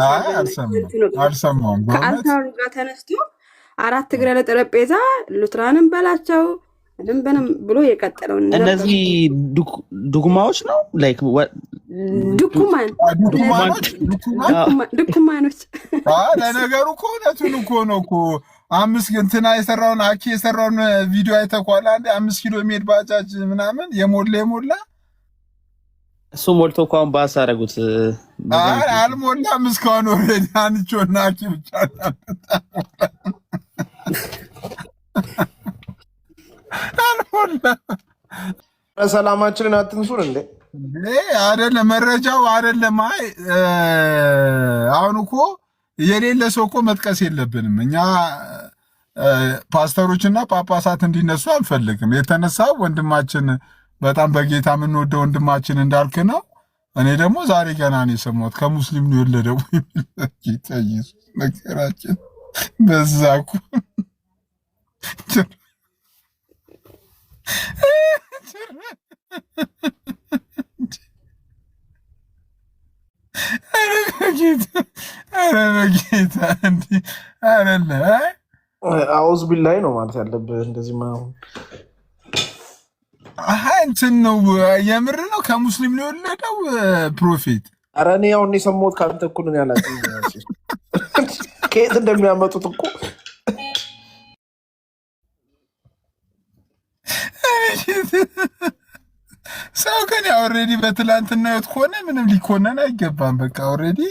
አልሰማሁም። ከአልታሩ ጋር ተነስቶ 4 እግረ ለጠረጴዛ ሉትራንን በላቸው ድንበንም ብሎ የቀጠለው እነዚህ ዱጉማዎች ነው ላይክ ድኩማኖች። ለነገሩ እኮ እውነቱን እኮ ነው እኮ 5 እንትና የሰራውን አኪ የሰራውን ቪዲዮ አይተኳል። አንዴ 5 ኪሎ ሜድ ባጃጅ ምናምን የሞላ እሱ ሞልቶ እኮ አሁን ባስ አደረጉት። አልሞላም እስካሁን ኦልሬዲ አንቾና አኪ ብቻ ሰላማችንን አትንሱን እንዴ? አይደለም መረጃው አይደለም። አሁን እኮ የሌለ ሰው እኮ መጥቀስ የለብንም እኛ ፓስተሮችና ጳጳሳት እንዲነሱ አንፈልግም። የተነሳው ወንድማችን በጣም በጌታ የምንወደው ወንድማችን እንዳልክ ነው። እኔ ደግሞ ዛሬ ገና ነው የሰማሁት ከሙስሊም ነው የወለደው። ጌታ ኢየሱስ ነገራችን በዛኩ አውዝ ቢላይ ነው ማለት ያለብህ። እንደዚህ እንትን ነው የምር ነው ከሙስሊም ነው የወለደው ፕሮፌት። ኧረ እኔ አሁን የሰማሁት ከአንተ እኮ ነው ያላችሁ። ከየት እንደሚያመጡት እኮ ሰው ግን ኦልሬዲ በትላንትና ህይወት ከሆነ ምንም ሊኮነን አይገባም። በቃ ኦልሬዲ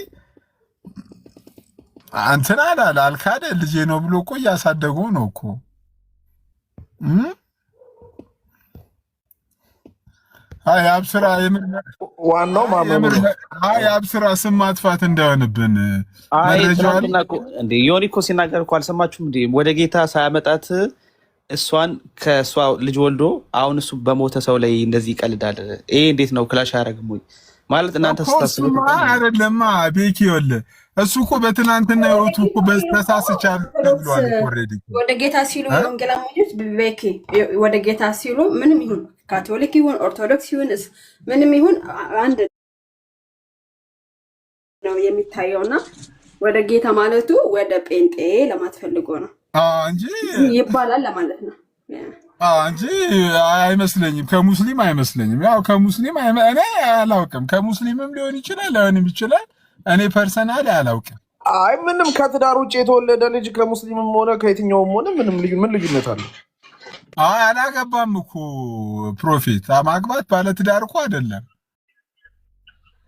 አንተና አልካደ ልጄ ነው ብሎ እኮ እያሳደገው ነው እኮ። አብስራ ዋናው አብስራ ስም ማጥፋት እንዳይሆንብን እንዴ ዮኒ እኮ ሲናገር እኮ አልሰማችሁም እንዴ? ወደ ጌታ ሳያመጣት እሷን ከእሷ ልጅ ወልዶ አሁን እሱ በሞተ ሰው ላይ እንደዚህ ይቀልዳል። ይሄ እንዴት ነው ክላሽ አያደርግም ወይ ማለት እናንተ ስታስቡ? አይደለማ ቤኪ ወለ እሱ እኮ በትናንትና ህይወቱ እኮ በስተሳስቻለሁ ብሏል እኮ ኦልሬዲ። ወደ ጌታ ሲሉ የወንጌል አማኞች ቤኪ ወደ ጌታ ሲሉ ምንም ይሁን ካቶሊክ ይሁን ኦርቶዶክስ ይሁን ምንም ይሁን አንድ ነው የሚታየውና ወደ ጌታ ማለቱ ወደ ጴንጤ ለማትፈልጎ ነው እንጂ ይባላል ለማለት ነው እንጂ አይመስለኝም። ከሙስሊም አይመስለኝም። ያው ከሙስሊም እኔ አላውቅም። ከሙስሊምም ሊሆን ይችላል ላይሆንም ይችላል። እኔ ፐርሰናሊ አላውቅም። አይ ምንም ከትዳር ውጭ የተወለደ ልጅ ከሙስሊምም ሆነ ከየትኛውም ሆነ ምንም ልዩነት አለ? አላገባም እኮ ፕሮፌት። ማግባት ባለትዳር እኮ አይደለም።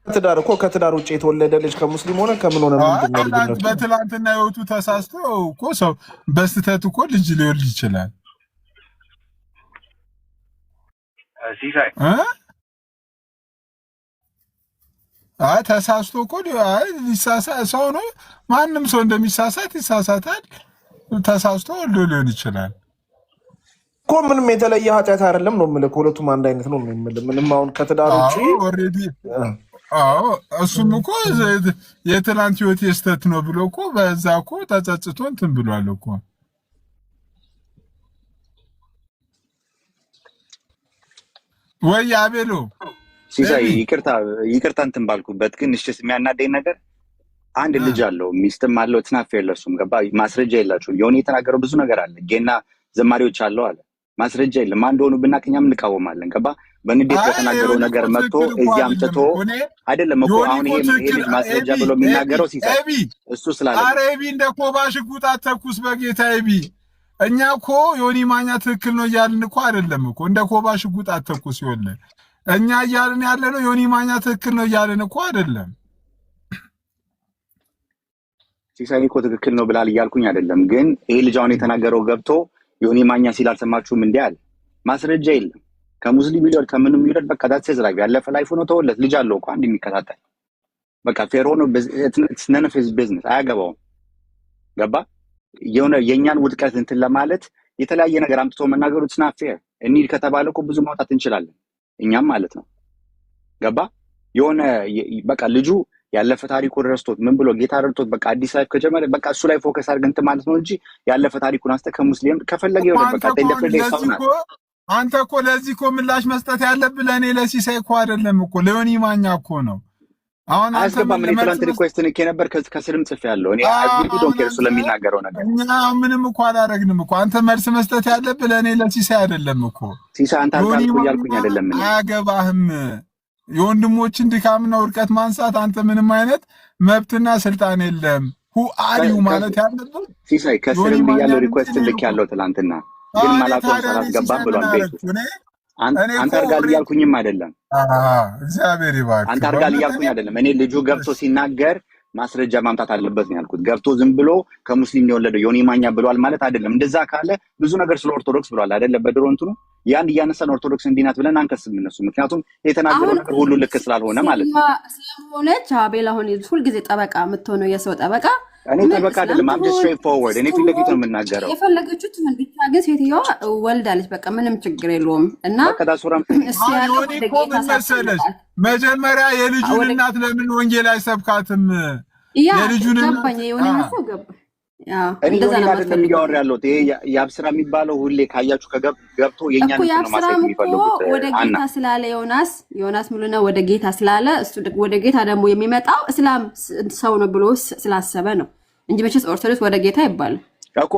ትዳር እኮ ከትዳር ውጭ የተወለደ ልጅ ከሙስሊም ሆነ ከምን ሆነ ምንድነው ልዩነቱ? በትላንትና ህይወቱ ተሳስቶ እኮ ሰው በስተት እኮ ልጅ ሊወልድ ይችላል። ተሳስቶ እኮ ሰው ነው። ማንም ሰው እንደሚሳሳት ይሳሳታል። ተሳስቶ ወልዶ ሊሆን ይችላል እኮ ምንም የተለየ ኃጢአት አይደለም ነው የምልህ። ሁለቱም አንድ አይነት ነው የምልህ። ምንም አሁን ከትዳር ውጭ ኦልሬዲ እሱም እኮ የትናንት ህይወት የስተት ነው ብሎ እኮ በዛ እኮ ተጸጽቶ እንትን ብሏል እኮ። ወይ አቤሎ ሲሳይ ይቅርታ እንትን ባልኩበት ግን እሺ የሚያናደኝ ነገር አንድ ልጅ አለው ሚስትም አለው ትናፍ የለሱም ገባ ማስረጃ የላቸውም። የሆነ የተናገረው ብዙ ነገር አለ። ጌና ዘማሪዎች አለው አለ ማስረጃ የለም። አንድ ሆኑ ብናከኛም እንቃወማለን ገባ በንዴት በተናገረው ነገር መጥቶ እዚህ አምጥቶ አይደለም እኮ አሁን ይሄ ማስረጃ ብሎ የሚናገረው ሲሳይ እሱ ስላለ አረ ኤቢ እንደ ኮባ ሽጉጥ አተኩስ በጌታ ኤቢ። እኛ እኮ ዮኒ ማኛ ትክክል ነው እያልን እኮ አይደለም እኮ እንደ ኮባ ሽጉጥ አተኩስ ይወለ እኛ እያልን ያለ ነው ዮኒ ማኛ ትክክል ነው እያልን እኮ አይደለም። ሲሳይ እኮ ትክክል ነው ብላል እያልኩኝ አይደለም። ግን ይሄ ልጅ አሁን የተናገረው ገብቶ ዮኒ ማኛ ሲል አልሰማችሁም እንዴ አለ። ማስረጃ የለም ከሙስሊም ይልል ከምንም ይልል በቃ ዳትስ ላይ ያለፈ ላይፍ ነው ተወለት ልጅ አለው እኮ አንድ የሚከታተል በቃ ፌር ሆኖ none of his business አያገባውም ገባ። የሆነ የኛን ውድቀት እንትን ለማለት የተለያየ ነገር አምጥቶ መናገሩት ስናፍ ፌር እንሂድ ከተባለ እኮ ብዙ ማውጣት እንችላለን እኛም ማለት ነው ገባ። የሆነ በቃ ልጁ ያለፈ ታሪኩን ረስቶት ምን ብሎ ጌታ ረድቶት በቃ አዲስ ላይፍ ከጀመረ በቃ እሱ ላይ ፎከስ አድርገን እንትን ማለት ነው እንጂ ያለፈ ታሪኩን አስተ ከሙስሊም ከፈለገ ይወደ በቃ አንተ እኮ ለዚህ እኮ ምላሽ መስጠት ያለብህ ለእኔ ለሲሳይ እኮ አይደለም እኮ ለዮኒ ማኛ እኮ ነው። አሁን አስገባ ምን ትላንት ሪኩዌስት ንኬ ነበር ከስልም ጽፍ ያለው እኔ አግቢ ዶንት ኬር ስለሚናገረው ነገር እኛ ምንም እኮ አላደረግንም እኮ። አንተ መልስ መስጠት ያለብህ ለእኔ ለሲሳይ አይደለም እኮ። ሲሳይ አንተ አልኩ ያልኩኝ አይደለም ምን አያገባህም። የወንድሞችን ድካምና ውድቀት ማንሳት አንተ ምንም አይነት መብትና ስልጣን የለም። ሁ አሪው ማለት ያለብህ ሲሳይ ከስልም ያለው ሪኩዌስት ልክ ያለው ትላንትና ግን ማላቆም ሳላስገባ ብሏል ቤቱ። አንተ አርጋል ያልኩኝም አይደለም እግዚአብሔር ይባርክ። አንተ አርጋል ያልኩኝ አይደለም እኔ ልጁ ገብቶ ሲናገር ማስረጃ ማምጣት አለበት ነው ያልኩት። ገብቶ ዝም ብሎ ከሙስሊም ነው የወለደው ዮኒ ማኛ ብሏል ማለት አይደለም። እንደዛ ካለ ብዙ ነገር ስለ ኦርቶዶክስ ብሏል አይደለ? በድሮ እንትኑ ያን እያነሳን ኦርቶዶክስ እንዲናት ብለን አንከስም እነሱ ምክንያቱም የተናገረው ነገር ሁሉ ልክ ስላልሆነ ማለት ነው። ስለሆነች አቤል አሁን ሁልጊዜ ጠበቃ የምትሆነው የሰው ጠበቃ እኔ ጠበቃ አይደለም። I'm just straight forward እኔ ፊት ለፊት ነው የምናገረው። የፈለገችው ትሁን ብቻ ግን ሴትዮዋ ወልዳለች በቃ ምንም ችግር የለውም። እና ከዳሱራም ዮኒ እኮ ምን መሰለሽ መጀመሪያ የልጁን እናት ለምን ወንጌል አይሰብካትም? የልጁን ገባኝ የዮኒ ሀሳብ ገባኝ። እኔ ዮኒ አይደለም እያወራ ያለሁት ይሄ የአብስራ የሚባለው ሁሌ ካያችሁ ገብቶ የኛን ነው ማሳየት የሚፈልጉት ወደ ጌታ ስላለ ዮናስ ሙሉና ወደ ጌታ ስላለ እሱ ወደ ጌታ ደግሞ የሚመጣው እስላም ሰው ነው ብሎ ስላሰበ ነው እንጂ መቼስ ኦርቶዶክስ ወደ ጌታ ይባላል እኮ።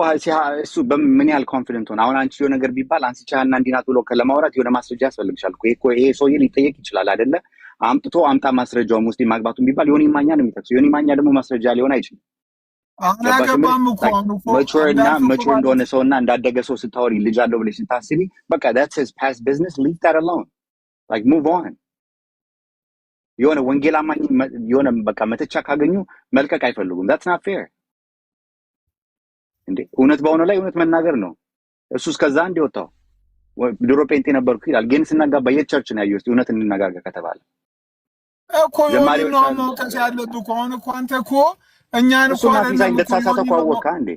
እሱ በምን ያህል ኮንፊደንት ሆነ አሁን አንቺ የሆነ ነገር ቢባል አንስቻና እንዲናት ብሎ ለማውራት የሆነ ማስረጃ ያስፈልግሻል እኮ። ይሄ ሰውዬ ሊጠየቅ ይችላል አይደለ? አምጣ ማስረጃው ሙስሊም ማግባቱን ቢባል ዮኒ ማኛ ነው የሚጠቅሰው። ዮኒ ማኛ ደግሞ ማስረጃ ሊሆን አይችልም። አናገባም እኮ መቹርና መቹር እንደሆነ ሰውና እንዳደገ ሰው ስታወሪ ልጅ አለው ብለሽ ስታስቢ በቃ that's his past business, leave that alone, like move on። የሆነ ወንጌል አማኝ የሆነ በቃ መተቻ ካገኙ መልቀቅ አይፈልጉም። that's not fair እንዴ! እውነት በሆነ ላይ እውነት መናገር ነው። እሱ እስከዛ እንዲወጣው ድሮ ጴንጤ ነበርኩ ይላል ግን ስናጋባ የቸርች ነው ያየሁት። እውነት እንነጋገር ከተባለ እኮ ዮኒ ነው መውቀስ ያለብህ እኮ። አሁን እኮ አንተ እኮ እኛን እኮ አይደለም እንደተሳሳተ ቋወካ እንዴ?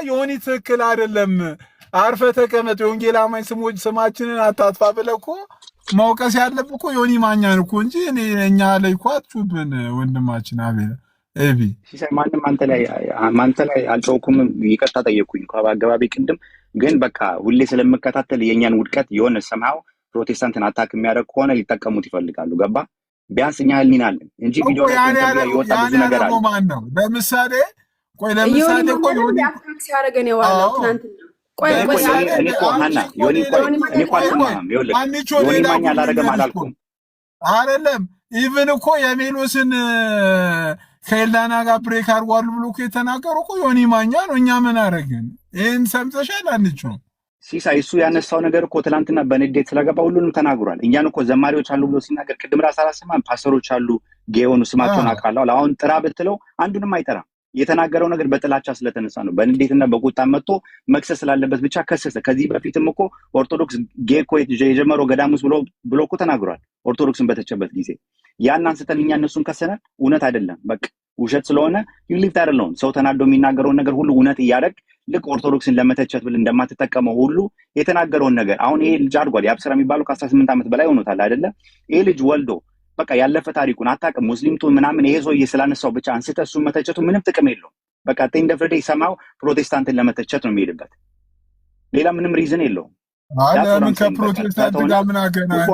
ዮኒ ትክክል አይደለም፣ አርፈህ ተቀመጥ፣ የወንጌል አማኝ ስማችንን አታጥፋ ብለህ እኮ መውቀስ ያለብህ እኮ ዮኒ ማኛን እኮ እንጂ እኛ ላይ እኮ አትጩብን ወንድማችን አቤል ኤቢ ሲሳይ ማንም አንተ ላይ አልጮኩም። ይቅርታ ጠየቅኩኝ እኮ በአገባቢ ቅድም። ግን በቃ ሁሌ ስለምከታተል የእኛን ውድቀት የሆነ ሰምሃው ፕሮቴስታንትን አታክ የሚያደርግ ከሆነ ሊጠቀሙት ይፈልጋሉ። ገባ? ቢያንስ እኛ ህሊና አለን እንጂ ቪዲዮ ላይ የወጣ ብዙ ነገር አለ። ማን ነው ለምሳሌ እኮ ዮኒ አታክ ሲያደርገን የዋለው ትናንትና አይደለም ኢቭን እኮ የሜሎስን ከኤልዳና ጋር ብሬክ አድርጓል ብሎ እኮ የተናገሩ እኮ ዮኒ ማኛ ነው። እኛ ምን አደረግን? ይህን ሰምተሻል? አንችው ሲሳይ እሱ ያነሳው ነገር እኮ ትናንትና በንዴት ስለገባ ሁሉንም ተናግሯል። እኛን እኮ ዘማሪዎች አሉ ብሎ ሲናገር ቅድም ራስ አላሰማም። ፓስተሮች አሉ ጌዮኑ ስማቸውን አውቃለሁ። አሁን ጥራ ብትለው አንዱንም አይጠራም። የተናገረው ነገር በጥላቻ ስለተነሳ ነው። በንዴትና በቁጣ መጥቶ መክሰስ ስላለበት ብቻ ከሰሰ። ከዚህ በፊትም እኮ ኦርቶዶክስ ጌ እኮ የጀመረው ገዳሙስ ብሎ እኮ ተናግሯል። ኦርቶዶክስን በተቸበት ጊዜ ያን አንስተን እኛ እነሱን ከሰናል። እውነት አይደለም፣ በቃ ውሸት ስለሆነ ዩሊፍት አይደለም። ሰው ተናዶ የሚናገረውን ነገር ሁሉ እውነት እያደረግ ልክ ኦርቶዶክስን ለመተቸት ብል እንደማትጠቀመው ሁሉ የተናገረውን ነገር አሁን ይሄ ልጅ አድጓል። የአብስራ የሚባለው ከ18 ዓመት በላይ ሆኖታል አይደለ? ይሄ ልጅ ወልዶ በቃ ያለፈ ታሪኩን አታውቅም። ሙስሊምቱ ምናምን ይሄ ሰውዬ ስላነሳው ብቻ አንስተ እሱን መተቸቱ ምንም ጥቅም የለውም። በቃ እንደ ፍርዴ ሰማው ፕሮቴስታንትን ለመተቸት ነው የሚሄድበት። ሌላ ምንም ሪዝን የለውም። ለምን ከፕሮቴስታንት ጋር ምን አገናኝ?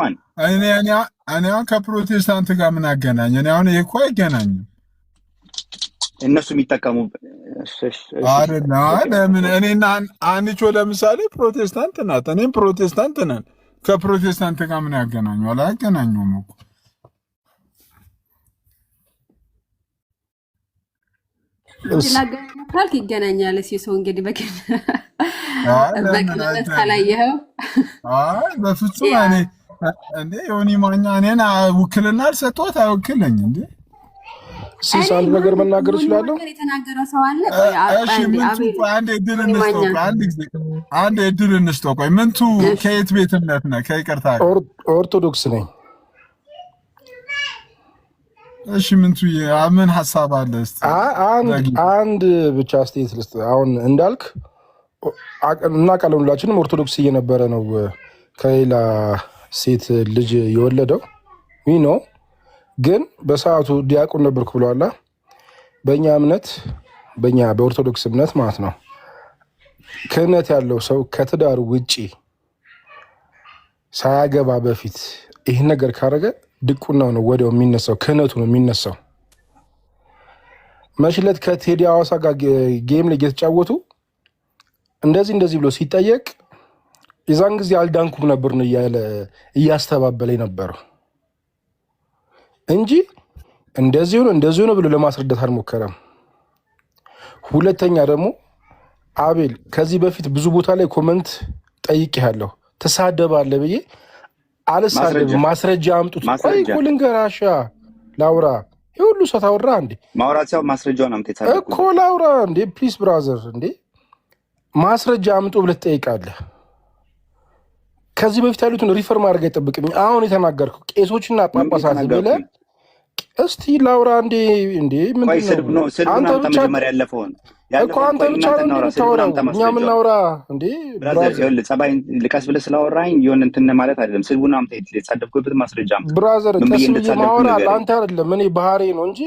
እኔ ከፕሮቴስታንት ጋር ምን አገናኝ? እኔ አሁን ይሄ እኮ አይገናኝም። እነሱ የሚጠቀሙ አይደለም። ለምን እኔና አንቺ ለምሳሌ ፕሮቴስታንት ናት፣ እኔም ፕሮቴስታንት ነን። ከፕሮቴስታንት ጋር ምን ያገናኘዋል? አያገናኙም እኮ ካልክ ይገናኛል። ሲሰው እንግዲህ በቅንነት ካላየኸው በፍጹም እኔ እንዴ ዮኒ ማኛ እኔን ውክልና አልሰጠሁት አይወክለኝ እንዴ። ሲስ አንድ ነገር መናገር እችላለሁ። የተናገረው ሰው አለ። እሺ ምንቱ አንድ እድል እንስጠው። ቆይ ምንቱ ከየት ቤት እምነት ነህ? ከይቅርታ ኦርቶዶክስ ነኝ። እሺ ምንቱ ምን ሀሳብ አለ? እስቲ አንድ ብቻ አስተያየት ልስጥ። አሁን እንዳልክ እናውቃለን፣ ሁላችንም ኦርቶዶክስ እየነበረ ነው ከሌላ ሴት ልጅ የወለደው ኖ ግን በሰዓቱ ዲያቆን ነበርኩ ብለዋላ። በእኛ እምነት በኦርቶዶክስ እምነት ማለት ነው ክህነት ያለው ሰው ከትዳር ውጪ ሳያገባ በፊት ይህን ነገር ካረገ ድቁናው ነው ወዲያው የሚነሳው፣ ክህነቱ ነው የሚነሳው። መሽለት ከቴዲ አዋሳ ጋር ጌም ላይ እየተጫወቱ እንደዚህ ብሎ ሲጠየቅ የዛን ጊዜ አልዳንኩም ነበር ነው እያለ እያስተባበለ ነበረው እንጂ እንደዚሁ ነው ብሎ ለማስረዳት አልሞከረም። ሁለተኛ ደግሞ አቤል ከዚህ በፊት ብዙ ቦታ ላይ ኮመንት ጠይቄያለሁ፣ ተሳደባለህ ብዬ አልሳደብም። ማስረጃ አምጡት። ቆይ ልንገራሻ ላውራ። የሁሉ ሰው ታወራ እንዴ? ማውራት ያው ማስረጃውን አምጥ እኮ ላውራ እንዴ? ፕሊዝ ብራዘር እንዴ ማስረጃ አምጡ ብለህ ትጠይቃለህ። ከዚህ በፊት ያሉትን ሪፈር ማድረግ አይጠብቅም። አሁን የተናገርከው ቄሶችና ጳጳሳት ብለህ እስቲ ላውራ እንዴ? ምንድን ነው አንተ ብቻ እኮ አንተ ብቻ ነው የምታወራው፣ እኛ የምናወራ እንዴ? ብራዘር ጸባይን ልቀስ ብለህ ስላወራኝ የሆነ እንትን ማለት አይደለም። ስልቡን አምጣ፣ የተሳደብኩበት ማስረጃ አምጣ። ብራዘር ቀስ ብዬ ማውራ ለአንተ አይደለም፣ እኔ ባህሪ ነው እንጂ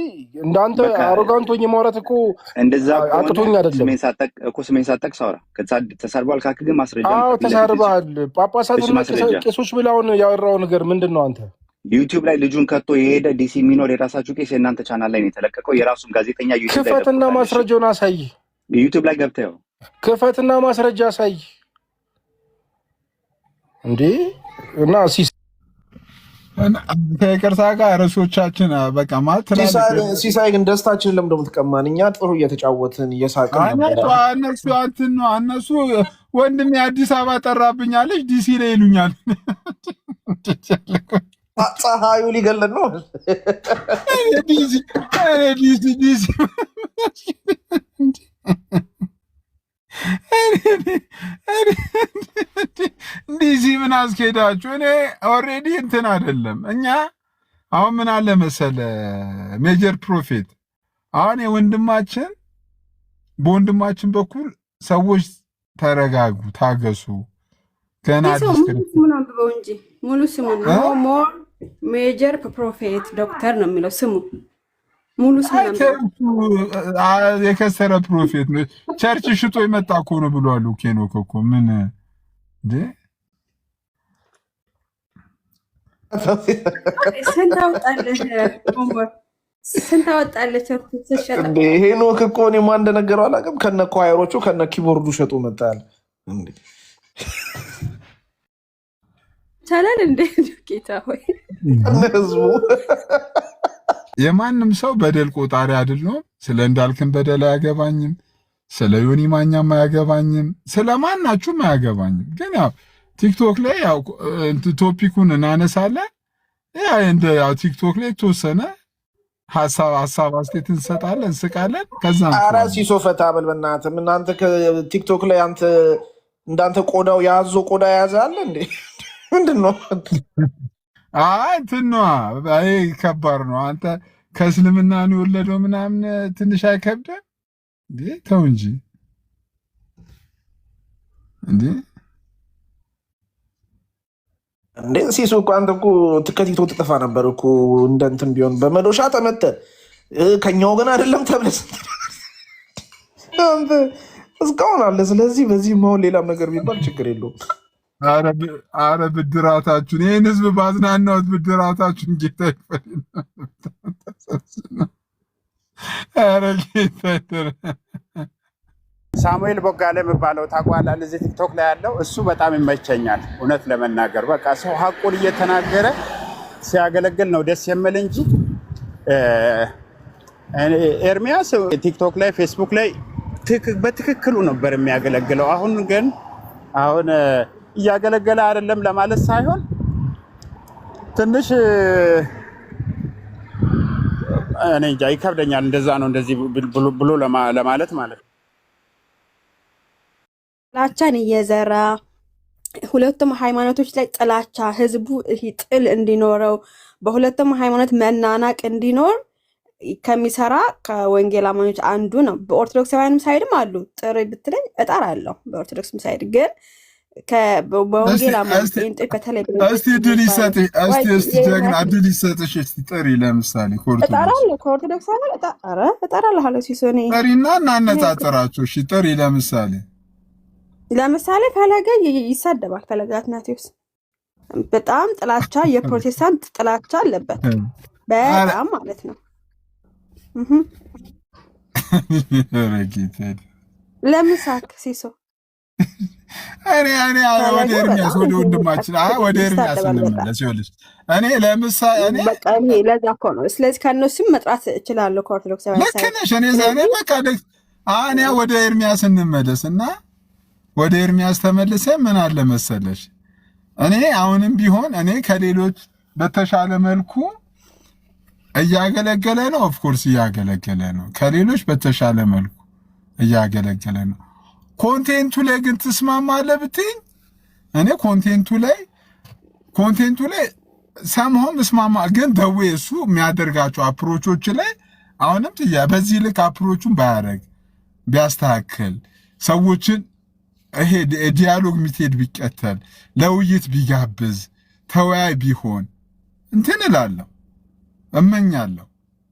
እንዳንተ አሮጋንት ሆኜ ማውራት እኮ እንደዛ አቅቶኝ አይደለም። ስሜን ሳትጠቅስ አውራ። ተሳድቧል ካልክ ግን ማስረጃ። አዎ ተሳድበሃል። ጳጳሳትና ቄሶች ብለህ አሁን ያወራው ነገር ምንድን ነው? አንተ ዩቲዩብ ላይ ልጁን ከቶ የሄደ ዲሲ የሚኖር የራሳችሁ ቄስ የእናንተ ቻናል ላይ ነው የተለቀቀው። የራሱን ጋዜጠኛ ዩቲዩብ ላይ ክፈትና ማስረጃውን አሳይ። ዩቲዩብ ላይ ገብተው ክፈትና ማስረጃ አሳይ እንዴ። እና ከይቅርታ ጋር ርዕሶቻችን በቃ ማለት ሲሳይ ግን ደስታችንን ለምን እንደምትቀማን? እኛ ጥሩ እየተጫወትን እየሳቅን እነሱ ወንድሜ አዲስ አበባ ጠራብኛለች ዲሲ ላይ ይሉኛል። ፀሐዩ ሊገለን ነው። ዲሲ ምን አስኬዳችሁ? እኔ ኦልሬዲ እንትን አይደለም። እኛ አሁን ምን አለ መሰለ ሜጀር ፕሮፌት አሁን በወንድማችን በኩል ሰዎች ተረጋጉ፣ ታገሱ። ገና ይህ ሰው አዲስ ሙሉ ክርስቲያን ስሙን አንብበው እንጂ ሙሉ ስሙን ኖ ሞር ሜጀር ፕሮፌት ዶክተር ነው የሚለው ስሙ። ሙሉ ስሙን አንብበው። የከሰረ ፕሮፌት ነው። ቸርች ሽጦ የመጣ እኮ ነው ብሏል። ኬኖክ እኮ ምን እንዴ? ስንት አወጣለህ? ስንት አወጣለህ? እንዴ ሄኖክ እኮ እኔ ማን እንደነገረው አላውቅም። ከነ ኳየሮቹ ከነ ኪቦርዱ ሸጡ መጣል እንዴ ይቻላል እንዴ? ጌታ ሆይ ህዝቡ የማንም ሰው በደል ቆጣሪ አይደለም። ስለ እንዳልክን በደል አያገባኝም። ስለ ዮኒ ማኛም አያገባኝም። ስለ ማናችሁም አያገባኝም። ግን ያው ቲክቶክ ላይ ያው ቶፒኩን እናነሳለን። ያው ቲክቶክ ላይ የተወሰነ ሀሳብ አስተያየት እንሰጣለን፣ እንስቃለን። ከዛ ኧረ ሲሶ ፈታ በል በእናትህ። እናንተ ከቲክቶክ ላይ አንተ እንዳንተ ቆዳው የያዞ ቆዳ የያዘ አለ እንዴ? ምንድን ነው? እንትን ነዋ። ይሄ ከባድ ነው። አንተ ከእስልምና ነው የወለደው ምናምን ትንሽ አይከብድም እንዴ? ተው እንጂ እንዴ! እንዴ ሲሱ እኮ አንተ እኮ ከቲክቶክ ትጠፋ ነበር እኮ። እንደ እንትን ቢሆን በመዶሻ ተመተ ከኛ ወገን አይደለም ተብለስ አንተ እስካሁን አለ። ስለዚህ በዚህ መሆን ሌላም ነገር ቢባል ችግር የለውም። አረ ብድራታችሁን ይህን ህዝብ ባዝናናሁት ብድራታችሁን ጌታ ይፈል። አረ ጌታ ሳሙኤል ቦጋለ የሚባለው ታውቀዋለህ? እዚህ ቲክቶክ ላይ ያለው እሱ በጣም ይመቸኛል። እውነት ለመናገር በቃ ሰው ሀቁን እየተናገረ ሲያገለግል ነው ደስ የምል እንጂ ኤርሚያስ ቲክቶክ ላይ ፌስቡክ ላይ በትክክሉ ነበር የሚያገለግለው። አሁን ግን እያገለገለ አይደለም ለማለት ሳይሆን ትንሽ እኔ እንጃ ይከብደኛል። እንደዛ ነው እንደዚህ ብሎ ለማለት ማለት ነው። ጥላቻን እየዘራ ሁለቱም ሃይማኖቶች ላይ ጥላቻ ህዝቡ ጥል እንዲኖረው በሁለቱም ሃይማኖት መናናቅ እንዲኖር ከሚሰራ ከወንጌል አማኞች አንዱ ነው። በኦርቶዶክሳውያንም ሳይድም አሉ። ጥሪ ብትለኝ እጠራለሁ። በኦርቶዶክስም ሳይድ ግን በወንጌል አማኞች በተለይ እስቲ ድል ይሰጥ እስቲ ጀግና ድል ይሰጥሽ እስቲ ጥሪ። ለምሳሌ እጠራለሁ ከኦርቶዶክሳውያን እጠራለሁ አለ ሲሶኔ ጥሪና እናነጻጽራቸው። እሺ ጥሪ ለምሳሌ ፈለገ ይሳደባል። ፈለገ አትናቴዎስ በጣም ጥላቻ የፕሮቴስታንት ጥላቻ አለበት በጣም ማለት ነው። ለምን ሳክ ሲሶ እኔ ወደ ኤርሚያስ ወደ ወንድማችን ወደ ኤርሚያስ እንመለስ። ይኸውልሽ እኔ ለምሳሌ በቃ ለዛ እኮ ነው። ስለዚህ ከእነሱም መጥራት እችላለሁ ከኦርቶዶክሳውያን ልክ ነሽ። እኔ በቃ እኔ ወደ ኤርሚያስ እንመለስና ወደ ኤርሚያስ ተመልሰ ምን አለ መሰለሽ እኔ አሁንም ቢሆን እኔ ከሌሎች በተሻለ መልኩ እያገለገለ ነው። ኦፍኮርስ እያገለገለ ነው። ከሌሎች በተሻለ መልኩ እያገለገለ ነው። ኮንቴንቱ ላይ ግን ትስማማለህ ብትይኝ እኔ ኮንቴንቱ ላይ ሰምሆን እስማማ። ግን ደዌ እሱ የሚያደርጋቸው አፕሮቾች ላይ አሁንም በዚህ ልክ አፕሮቹን ባያደርግ ቢያስተካክል ሰዎችን ይሄ ዲያሎግ ሚትሄድ ቢቀተል ለውይይት ቢጋብዝ ተወያይ ቢሆን እንትን እላለሁ እመኛለሁ።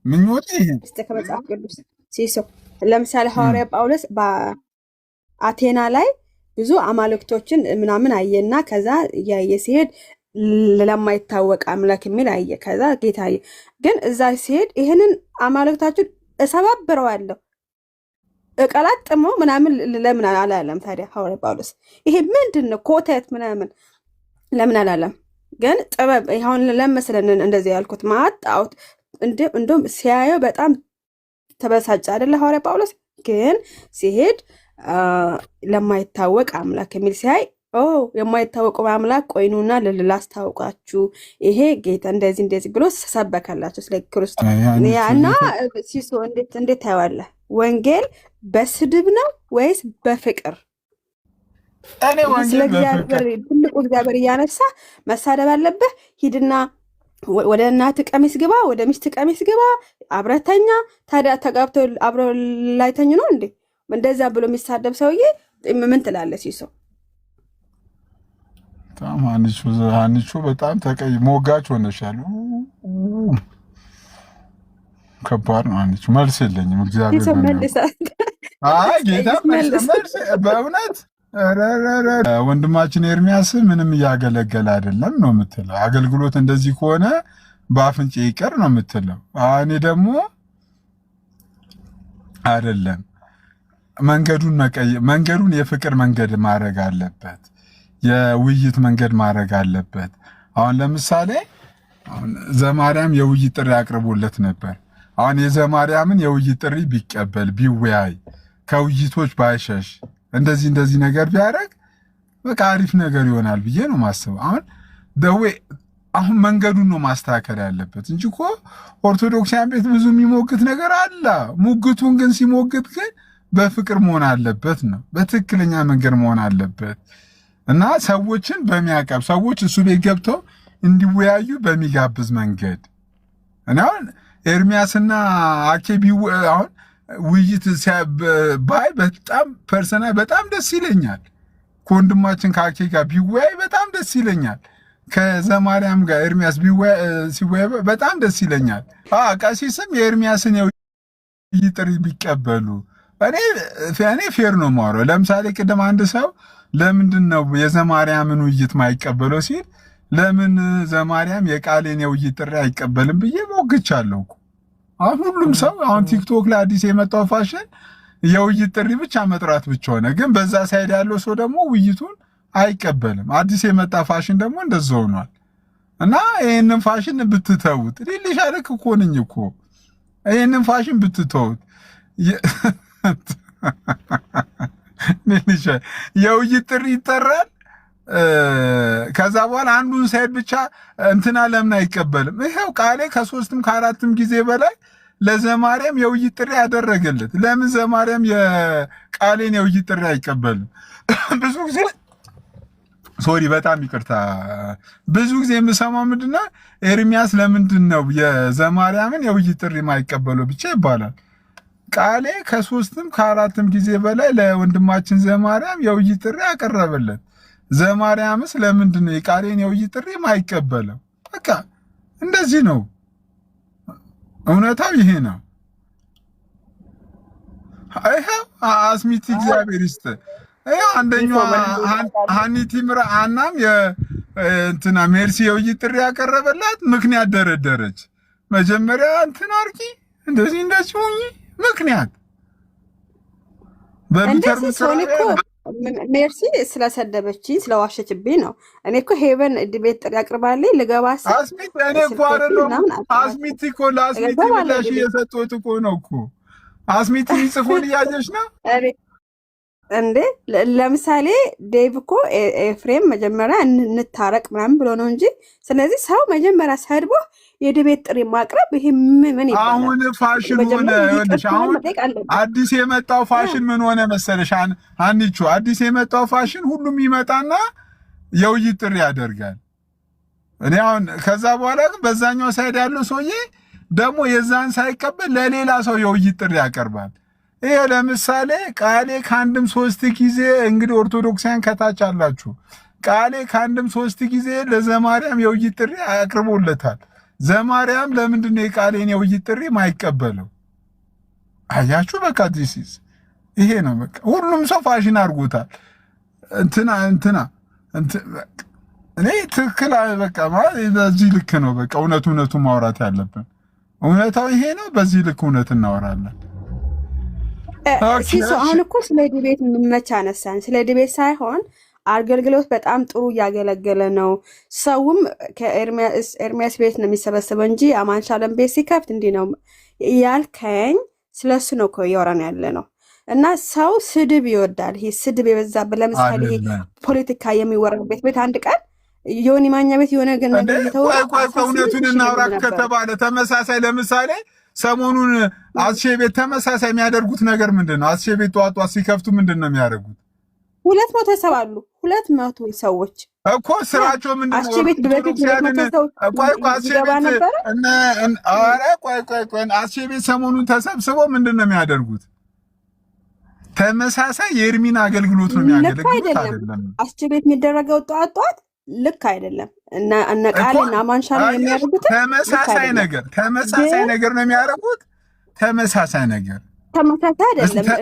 ምኞቴ ይሄ ከመጽሐፍ ቅዱስ ሲሶ ለምሳሌ ሐዋርያ ጳውሎስ በአቴና ላይ ብዙ አማልክቶችን ምናምን አየና ከዛ እያየ ሲሄድ ለማይታወቅ አምላክ የሚል አየ። ከዛ ጌታ አየ። ግን እዛ ሲሄድ ይህንን አማልክታችን እሰባብረዋለሁ እቀላጥሞ ምናምን ለምን አላለም? ታዲያ ሐዋርያ ጳውሎስ ይሄ ምንድነው ኮተት ምናምን ለምን አላለም? ግን ጥበብ ይሁን ለመስለን እንደዚህ ያልኩት ማጣውት እንደም ሲያየው በጣም ተበሳጨ አይደለ ሐዋርያ ጳውሎስ። ግን ሲሄድ ለማይታወቅ አምላክ የሚል ሲያይ የማይታወቀው አምላክ ቆይኑና ላስታውቃችሁ ይሄ ጌታ እንደዚህ ብሎ ሰበከላቸው ስለ ክርስቶስ ያና ሲሶ እንዴት ታየዋለህ? ወንጌል በስድብ ነው ወይስ በፍቅር? እኔ ወንጌል በፍቅር ትልቁ እግዚአብሔር እያነሳ መሳደብ አለብህ? ሂድና ወደ እናት ቀሚስ ግባ፣ ወደ ሚስት ቀሚስ ግባ፣ አብረተኛ። ታዲያ ተጋብተው አብረው ላይተኙ ነው እንዴ? እንደዛ ብሎ የሚሳደብ ሰውዬ ምን ትላለህ ሲሶ? በጣም አንቺ በጣም ሞጋች ሆነሻል። ከባድ ነው አንቺ። መልስ የለኝም። እግዚአብሔር አይ ጌታ መልስ በእውነት ወንድማችን ኤርሚያስ ምንም እያገለገለ አይደለም ነው የምትለው። አገልግሎት እንደዚህ ከሆነ በአፍንጫ ይቀር ነው የምትለው። እኔ ደግሞ አይደለም መንገዱን የፍቅር መንገድ ማድረግ አለበት፣ የውይይት መንገድ ማድረግ አለበት። አሁን ለምሳሌ ዘማርያም የውይይት ጥሪ አቅርቦለት ነበር። አሁን የዘማርያምን የውይይት ጥሪ ቢቀበል ቢወያይ፣ ከውይይቶች ባይሸሽ፣ እንደዚህ ነገር ቢያደርግ በቃ አሪፍ ነገር ይሆናል ብዬ ነው ማስበው። አሁን መንገዱን ነው ማስተካከል ያለበት እንጂ እኮ ኦርቶዶክሳውያን ቤት ብዙ የሚሞግት ነገር አለ። ሙግቱን ግን ሲሞግት ግን በፍቅር መሆን አለበት ነው፣ በትክክለኛ መንገድ መሆን አለበት እና ሰዎችን በሚያቀብ ሰዎች እሱ ቤት ገብተው እንዲወያዩ በሚጋብዝ መንገድ እና አሁን ኤርሚያስና አኬ አሁን ውይይት ባይ በጣም ፐርሰናል በጣም ደስ ይለኛል። ከወንድማችን ከአኬ ጋር ቢወያይ በጣም ደስ ይለኛል። ከዘማርያም ጋር ኤርሚያስ ሲወያይ በጣም ደስ ይለኛል። ቀሲስም የኤርሚያስን የውይይት ጥሪ ቢቀበሉ እኔ ፌር ነው የማወራው። ለምሳሌ ቅድም አንድ ሰው ለምንድን ነው የዘማርያምን ውይይት ማይቀበለው ሲል ለምን ዘማርያም የቃሌን የውይይት ጥሪ አይቀበልም ብዬ ሞግቻለሁ እኮ። አሁን ሁሉም ሰው አሁን ቲክቶክ ላይ አዲስ የመጣው ፋሽን የውይይት ጥሪ ብቻ መጥራት ብቻ ሆነ። ግን በዛ ሳይድ ያለው ሰው ደግሞ ውይይቱን አይቀበልም። አዲስ የመጣ ፋሽን ደግሞ እንደዛ ሆኗል እና ይህንን ፋሽን ብትተውት ሊሻለክ እኮ ነኝ እኮ ይህንን ፋሽን ብትተውት የውይይት ጥሪ ይጠራል። ከዛ በኋላ አንዱን ሳይድ ብቻ እንትና ለምን አይቀበልም? ይሄው ቃሌ ከ3ም ከ4ም ጊዜ በላይ ለዘማርያም የውይይት ጥሪ ያደረገለት ለምን ዘማርያም የቃሌን የውይይት ጥሪ አይቀበልም? ብዙ ጊዜ በጣም ይቅርታ፣ ብዙ ጊዜ የምሰማው ምንድነው ኤርሚያስ ለምንድን ነው የዘማርያምን የውይይት ጥሪ ማይቀበለው ብቻ ይባላል። ቃሌ ከ3ም ከ4ም ጊዜ በላይ ለወንድማችን ዘማርያም የውይይት ጥሪ ያቀረበለት፣ ዘማርያምስ ለምንድን ነው የቃሌን የውይይት ጥሪ ማይቀበለው? በቃ እንደዚህ ነው፣ እውነታው ይሄ ነው። ይሄው አስሚት እግዚአብሔር ይስጥ። ይሄው አንደኛው ሀኒቲ አናም እንትና ሜርሲ የውይይት ጥሪ ያቀረበላት ምክንያት ደረደረች። መጀመሪያ እንትና አርቂ እንደዚህ ሁኚ ምክንያት ሜርሲ ስለሰደበችኝ ስለዋሸችብኝ ነው። እኔ እኮ ሄቨን ቤት ጥሪ አቅርባልኝ ልገባ አስሚት እኔ እኮ አይደለም አስሚት እኮ ለአስሚት ምላሽ እየሰጠሁት እኮ ነው እኮ አስሚት ጽፎን እያየሽ ነው እንዴ። ለምሳሌ ዴቭ እኮ ኤፍሬም መጀመሪያ እንታረቅ ምናምን ብሎ ነው እንጂ። ስለዚህ ሰው መጀመሪያ ሰድቦ የድቤት ጥሪ ማቅረብ ይሄ ምን ይባላል? አሁን ፋሽን ሆነ። አሁን አዲስ የመጣው ፋሽን ምን ሆነ መሰለሽ አንቺ አዲስ የመጣው ፋሽን ሁሉም ይመጣና የውይይት ጥሪ ያደርጋል። እኔ አሁን ከዛ በኋላ ግን በዛኛው ሳይድ ያለው ሰውዬ ደግሞ የዛን ሳይቀበል ለሌላ ሰው የውይይት ጥሪ ያቀርባል። ይሄ ለምሳሌ ቃሌ ከአንድም 3 ጊዜ እንግዲህ ኦርቶዶክሳውያን ከታች አላችሁ፣ ቃሌ ከአንድም 3 ጊዜ ለዘማርያም የውይይት ጥሪ አቅርቦለታል። ዘማርያም ለምንድን ነው የቃሌን የውይይት ጥሪ ማይቀበለው? አያችሁ፣ በቃ ዲሲስ ይሄ ነው። በቃ ሁሉም ሰው ፋሽን አድርጎታል። እንትና እኔ ትክክል በቃ ማለት በዚህ ልክ ነው። በቃ እውነቱ ማውራት ያለብን እውነታው ይሄ ነው። በዚህ ልክ እውነት እናወራለን። ሲሶ አሁን እኮ ስለ ዲቤት መቻ አነሳን። ስለ ዲቤት ሳይሆን አገልግሎት በጣም ጥሩ እያገለገለ ነው። ሰውም ከኤርሚያስ ቤት ነው የሚሰበሰበው እንጂ አማን ሻለም ቤት ሲከፍት እንዲህ ነው ያልከኝ። ስለሱ ነው እኮ እያወራን ያለ ነው። እና ሰው ስድብ ይወዳል። ይሄ ስድብ የበዛበት ለምሳሌ ፖለቲካ የሚወራበት ቤት አንድ ቀን ዮኒ ማኛ ቤት የሆነ ግን ነገር ይተው እውነቱን እናውራ ከተባለ ተመሳሳይ ለምሳሌ ሰሞኑን አስሼ ቤት ተመሳሳይ የሚያደርጉት ነገር ምንድን ነው? አስሼ ቤት ጧጧ ሲከፍቱ ምንድን ነው የሚያደርጉት? 200 ሰው አሉ። 200 ሰዎች እኮ ስራቸው ምንድን ነው? አስሼ ቤት በፊት 200 ሰው አስሼ ቤት ሰሞኑን ተሰብስበው ምንድን ነው የሚያደርጉት? ተመሳሳይ የኤርሚን አገልግሎት ነው የሚያገለግሉት። አይደለም አስሼ ቤት የሚደረገው ጧጧት ልክ አይደለም። እነ ቃልና ማንሻ ነው የሚያደርጉት። ተመሳሳይ ነገር ነው የሚያደርጉት። ተመሳሳይ አይደለም።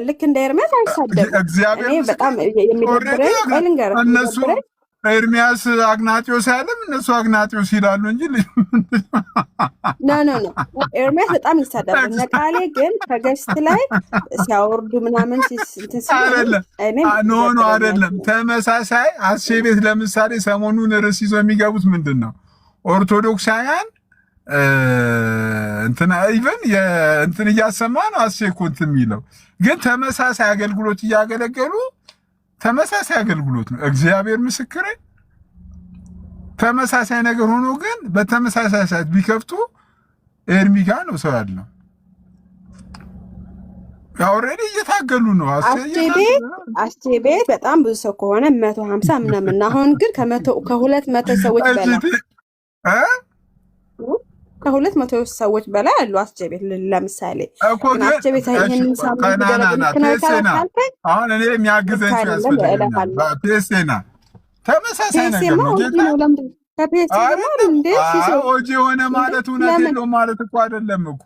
ልክ እንደ ኤርሚያስ አይሳደብም። እኔ በጣም የሚደብረኝ ልንገርህ፣ እነሱ ኤርሚያስ አግናጢዮስ ያለም እነሱ አግናጢዮስ ይላሉ እንጂ ኖ ኤርሚያስ በጣም ይሳደባል። እነ ቃሌ ግን ከገስት ላይ ሲያወርዱ ምናምን አይደለም። ተመሳሳይ አሴ ቤት ለምሳሌ ሰሞኑን ርዕስ ይዞ የሚገቡት ምንድን ነው? ኦርቶዶክሳውያን እንትና ኢቨን እንትን እያሰማ ነው አሴኩንት የሚለው ግን ተመሳሳይ አገልግሎት እያገለገሉ ተመሳሳይ አገልግሎት ነው። እግዚአብሔር ምስክሬ ተመሳሳይ ነገር ሆኖ ግን በተመሳሳይ ሰዓት ቢከፍቱ ኤርሚ ጋር ነው ሰው ያለው። ኦልሬዲ እየታገሉ ነው። አስቴ ቤት በጣም ብዙ ሰው ከሆነ 150 ምናምን አሁን ግን ከ200 ሰዎች በላይ ከ200 ሰዎች በላይ አሉ። አስቴ ቤት ለምሳሌ አስቴ ቤት ይሄንን ሳምንት አሁን እኔ የሚያግዘኝ ያስፈልጋል። ፔሴና ተመሳሳይ ነገር ነው። ኦጂ ሆነ ማለት እውነት የለውም ማለት እኮ አይደለም እኮ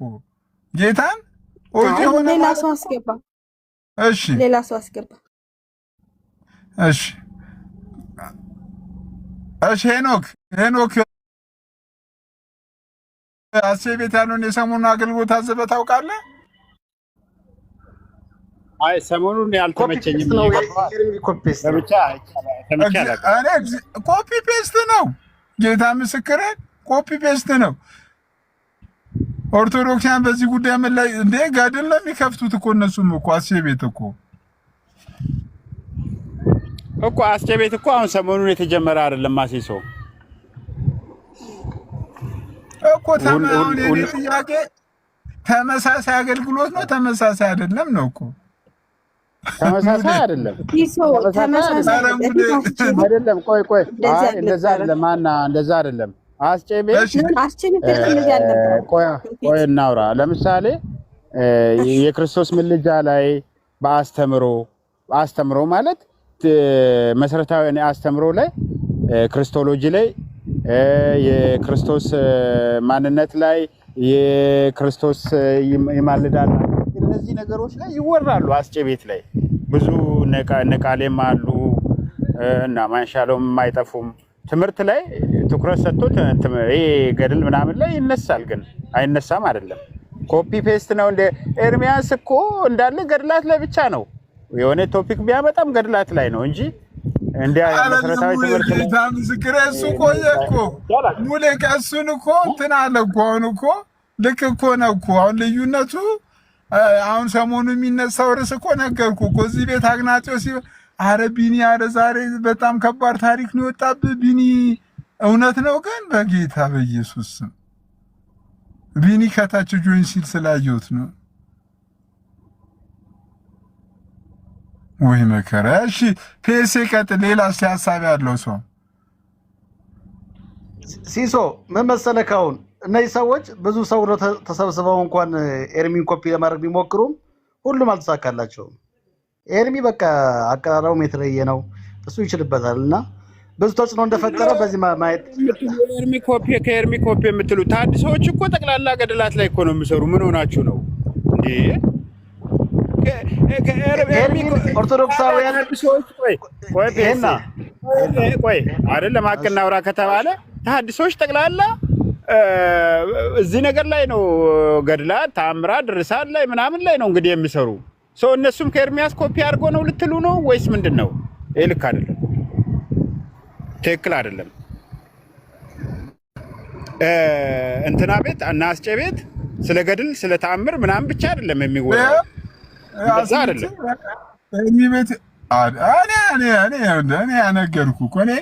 ጌታን ኦጂ ሆነ ሌላ ሰው አስገባ። እሺ ሌላ ሰው አስገባ። እሺ ሄኖክ አሴ ቤት ያለውን የሰሞኑን አገልግሎት አዘበህ ታውቃለህ? አይ ሰሞኑን ያልተመቸኝም ነው። ኮፒ ፔስት ነው። ጌታ ምስክሬ ኮፒ ፔስት ነው። ኦርቶዶክሳን በዚህ ጉዳይ ምን ላይ እንደ ጋድል ነው የሚከፍቱት እኮ እነሱም እኮ አሴ ቤት እኮ አሴ ቤት እኮ አሁን ሰሞኑን የተጀመረ አይደለም። አሴሶ እኮ ተማውን ጥያቄ ተመሳሳይ አገልግሎት ነው ተመሳሳይ አይደለም ነው እኮ ተመሳሳይ አይደለም። አይደለም ቆይ እንደዛ አይደለም። እንደዛ አይደለም። ቆይ እናውራ። ለምሳሌ የክርስቶስ ምልጃ ላይ በአስተምሮ ማለት መሰረታዊ አስተምሮ ላይ ክርስቶሎጂ ላይ የክርስቶስ ማንነት ላይ የክርስቶስ ይማልዳል እነዚህ ነገሮች ላይ ይወራሉ። አስጨ ቤት ላይ ብዙ ነቃሌም አሉ እና ማንሻሎም የማይጠፉም ትምህርት ላይ ትኩረት ሰጥቶ ይሄ ገድል ምናምን ላይ ይነሳል። ግን አይነሳም አይደለም። ኮፒ ፔስት ነው። እንደ ኤርሚያስ እኮ እንዳለ ገድላት ላይ ብቻ ነው የሆነ ቶፒክ ቢያመጣም ገድላት ላይ ነው እንጂ እንደ መሰረታዊ ትምህርት ላይ ምስክር እሱ እኮ ሙሌ ከእሱን እኮ እንትን አለ እኮ አሁን እኮ ልክ እኮ ነው እኮ አሁን ልዩነቱ አሁን ሰሞኑ የሚነሳው ርዕስ እኮ ነገርኩ እኮ እዚህ ቤት አግናጢዮስ አረ ቢኒ አረ ዛሬ በጣም ከባድ ታሪክ ነው የወጣብህ ቢኒ እውነት ነው ግን በጌታ በኢየሱስ ስም ቢኒ ከታች ጆይን ሲል ስላየሁት ነው ወይ መከራ። እሺ ፔሴ ቀጥል። ሌላ ሀሳብ ያለው ሰው ሲሶ ምን መሰለህ አሁን እነዚህ ሰዎች ብዙ ሰው ተሰብስበው እንኳን ኤርሚን ኮፒ ለማድረግ ቢሞክሩም ሁሉም አልተሳካላቸውም። ኤርሚ በቃ አቀራረቡም የተለየ ነው። እሱ ይችልበታል እና ብዙ ተጽዕኖ እንደፈጠረ በዚህ ማየት ከኤርሚ ኮፒ የምትሉ ታድሶች እኮ ጠቅላላ ገድላት ላይ እኮ ነው የሚሰሩ። ምን ሆናችሁ ነው እንዴ? ኦርቶዶክሳውያን ቆይ አይደለም ሀቅና አውራ ከተባለ ተሐድሶች ጠቅላላ እዚህ ነገር ላይ ነው ገድላት፣ ተአምራት፣ ድርሳት ላይ ምናምን ላይ ነው እንግዲህ የሚሰሩ ሰው። እነሱም ከኤርሚያስ ኮፒ አድርጎ ነው ልትሉ ነው ወይስ ምንድን ነው? ይሄ ልክ አይደለም፣ ትክክል አይደለም። እንትና ቤት እና አስጨ ቤት ስለ ገድል ስለ ተአምር ምናምን ብቻ አይደለም የሚወራው። እንደዛ አይደለም። እኔ ያነገርኩ እኮ እኔ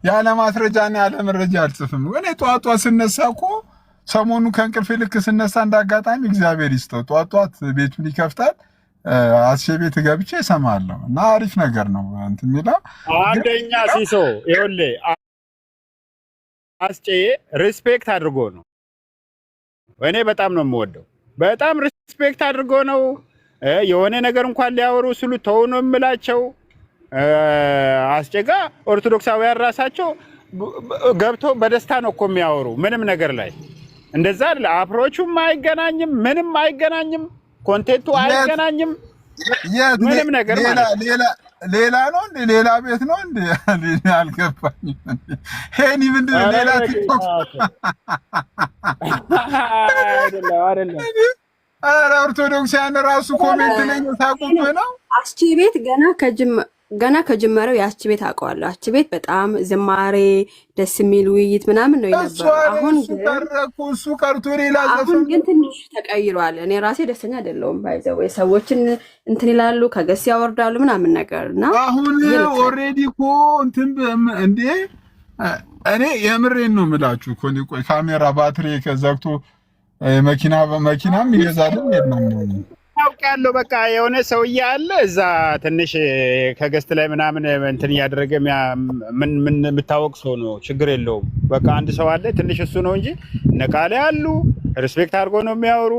ያለ ማስረጃና ያለ መረጃ አልጽፍም። እኔ ጧጧ ስነሳ እኮ ሰሞኑ ከእንቅልፍ ልክ ስነሳ እንዳጋጣሚ እግዚአብሔር ይስጠው ጧጧት ቤቱን ይከፍታል። አስቼ ቤት ገብቼ እሰማለሁ እና አሪፍ ነገር ነው እንትን የሚለው አንደኛ ሲሶ ይኸውልህ አስቼ ሪስፔክት አድርጎ ነው። እኔ በጣም ነው የምወደው። በጣም ሪስፔክት አድርጎ ነው የሆነ ነገር እንኳን ሊያወሩ ስሉ ተው ነው የምላቸው። አስጨጋ ኦርቶዶክሳውያን ራሳቸው ገብቶ በደስታ ነው እኮ የሚያወሩ ምንም ነገር ላይ እንደዛ አይደለ። አፕሮቹም አይገናኝም፣ ምንም አይገናኝም፣ ኮንቴንቱ አይገናኝም፣ ምንም ነገር ማለት ሌላ ነው እንዴ? ሌላ ቤት ነው እንዴ? አልገባኝም። ሄኒ ምንድን ነው ሌላ ቲክቶክ አይደለም። ኧረ ኦርቶዶክሳውያን ራሱ ኮሜንት ላይ ታቁብ ነው። አስቺ ቤት ገና ከጀመረው የአስቺ ቤት አውቀዋለሁ። አስቺ ቤት በጣም ዝማሬ፣ ደስ የሚል ውይይት ምናምን ነው የነበረው። እሱ ቀርቶ ሌላ አሁን ግን ትንሽ ተቀይሯል። እኔ ራሴ ደስተኛ አይደለሁም። ባይዘው ሰዎችን እንትን ይላሉ፣ ከገስ ያወርዳሉ ምናምን ነገር እና አሁን ኦልሬዲ እኮ እንትን እንዴ እኔ የምሬን ነው የምላችሁ እኮ ቆይ ካሜራ ባትሪ ከዘግቶ መኪናም ይገዛልም የለም ታውቂያለሁ። በቃ የሆነ ሰውዬ አለ እዛ ትንሽ ከገስት ላይ ምናምን እንትን እያደረገ ምን የምታወቅ ሰው ነው፣ ችግር የለውም። በቃ አንድ ሰው አለ ትንሽ እሱ ነው እንጂ ነቃለ ያሉ ሪስፔክት አድርጎ ነው የሚያወሩ።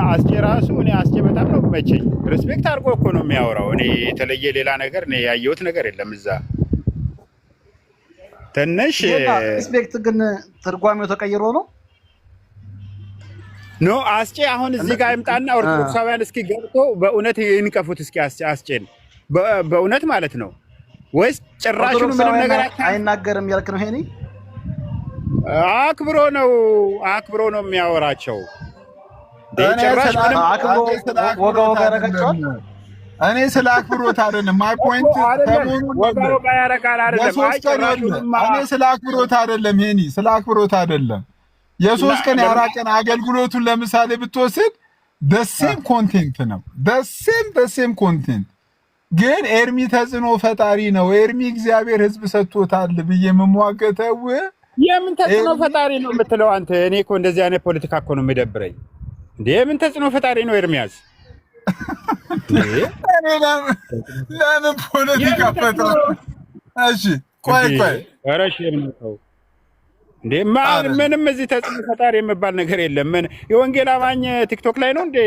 አስቼ ራሱ እኔ አስቼ በጣም ነው መቼኝ ሪስፔክት አድርጎ እኮ ነው የሚያወራው። እኔ የተለየ ሌላ ነገር እኔ ያየሁት ነገር የለም እዛ ትንሽ ሪስፔክት ግን ትርጓሜው ተቀይሮ ነው ኖ አስቼ አሁን እዚህ ጋር ይምጣና ኦርቶዶክሳውያን እስኪ ገብቶ በእውነት ይንቀፉት እስኪ አስቼን በእውነት ማለት ነው ወይስ ጭራሹን ምንም ነገር አይናገርም ያልክ ነው? ሄኒ አክብሮ ነው የሚያወራቸው። ጭራሽ ምንም ወጋ ያረጋቸዋል። እኔ ስለ አክብሮት አይደለም ማይ ፖይንት ወጋ ያረጋል አይደለም። እኔ ስለ አክብሮት አይደለም ሄኒ ስለ አክብሮት አይደለም። የሶስት ቀን የአራት ቀን አገልግሎቱን ለምሳሌ ብትወስድ ደሴም ኮንቴንት ነው ደሴም ኮንቴንት ግን ኤርሚ ተጽዕኖ ፈጣሪ ነው። ኤርሚ እግዚአብሔር ሕዝብ ሰጥቶታል ብዬ የምሟገተው የምን ተጽዕኖ ፈጣሪ ነው የምትለው አንተ? እኔ እኮ እንደዚህ አይነት ፖለቲካ እኮ ነው የሚደብረኝ እንዴ። የምን ተጽዕኖ ፈጣሪ ነው ኤርሚያስ? ለምን ፖለቲካ ፈጥሮ? እሺ ቆይ ኧረ ሼም ነው እንዴ ምንም እዚህ ተጽዕኖ ፈጣሪ የሚባል ነገር የለም። ምን የወንጌል አማኝ ቲክቶክ ላይ ነው እንዴ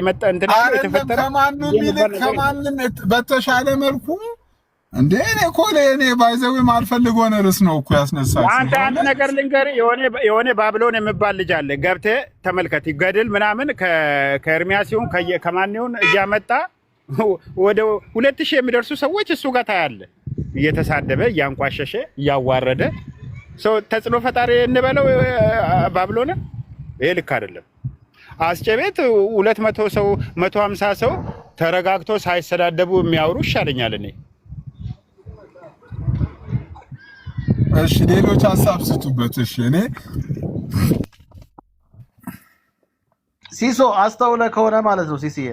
መጣ እንትን የተፈጠረ? ከማንም በተሻለ መልኩ እንዴ እኔ እኮ ለእኔ ባይዘው ማልፈልገው ነርስ ነው እኮ ያስነሳው። አንድ ነገር ልንገር፣ የሆነ ባቢሎን የሚባል ልጅ አለ፣ ገብተህ ተመልከት። ይገድል ምናምን ከኤርሚያስ ይሁን ከማን ይሁን እያመጣ ወደ 2000 የሚደርሱ ሰዎች እሱ ጋር ታያለ፣ እየተሳደበ እያንቋሸሸ እያዋረደ ሰው ተጽዕኖ ፈጣሪ እንበለው ባቢሎን። ይሄ ልክ አይደለም። አስቼ ቤት 200 ሰው 150 ሰው ተረጋግቶ ሳይሰዳደቡ የሚያወሩ ይሻለኛል እኔ። እሺ ሌሎች ሀሳብ ስጡበት። እሺ እኔ ሲሶ አስተውለ ከሆነ ማለት ነው ሲሲዬ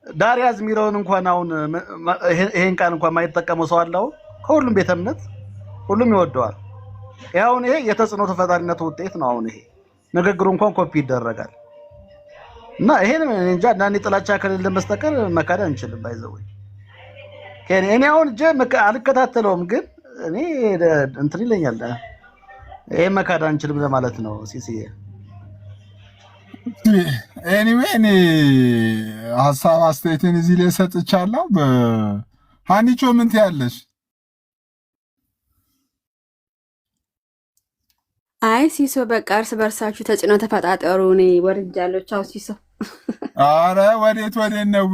ዳሪያዝ የሚለውን እንኳን አሁን ይሄን ቃል እንኳን የማይጠቀመው ሰው አለው። ከሁሉም ቤተ እምነት ሁሉም ይወደዋል። ያውን ይሄ የተጽዕኖ ተፈጣሪነት ውጤት ነው። አሁን ይሄ ንግግሩ እንኳን ኮፒ ይደረጋል እና ይሄን እንጃ እንዳኔ ጥላቻ ከሌለ መስጠቀር መካዳ እንችልም። ባይዘው እኔ አሁን አልከታተለውም ግን እኔ እንትን ይለኛል። ይሄ መካዳ እንችልም ለማለት ነው ሲሲዬ። ኤኒዌይ እኔ ሀሳብ አስተያየትን እዚህ ላይ ሰጥቻለሁ። በሃኒቾ ምን ትያለሽ? አይ ሲሶ በቃ እርስ በርሳችሁ ተጽዕኖ ተፈጣጠሩ። እኔ ወርጃለሁ። ቻው ሲሶ። አረ ወዴት ነው?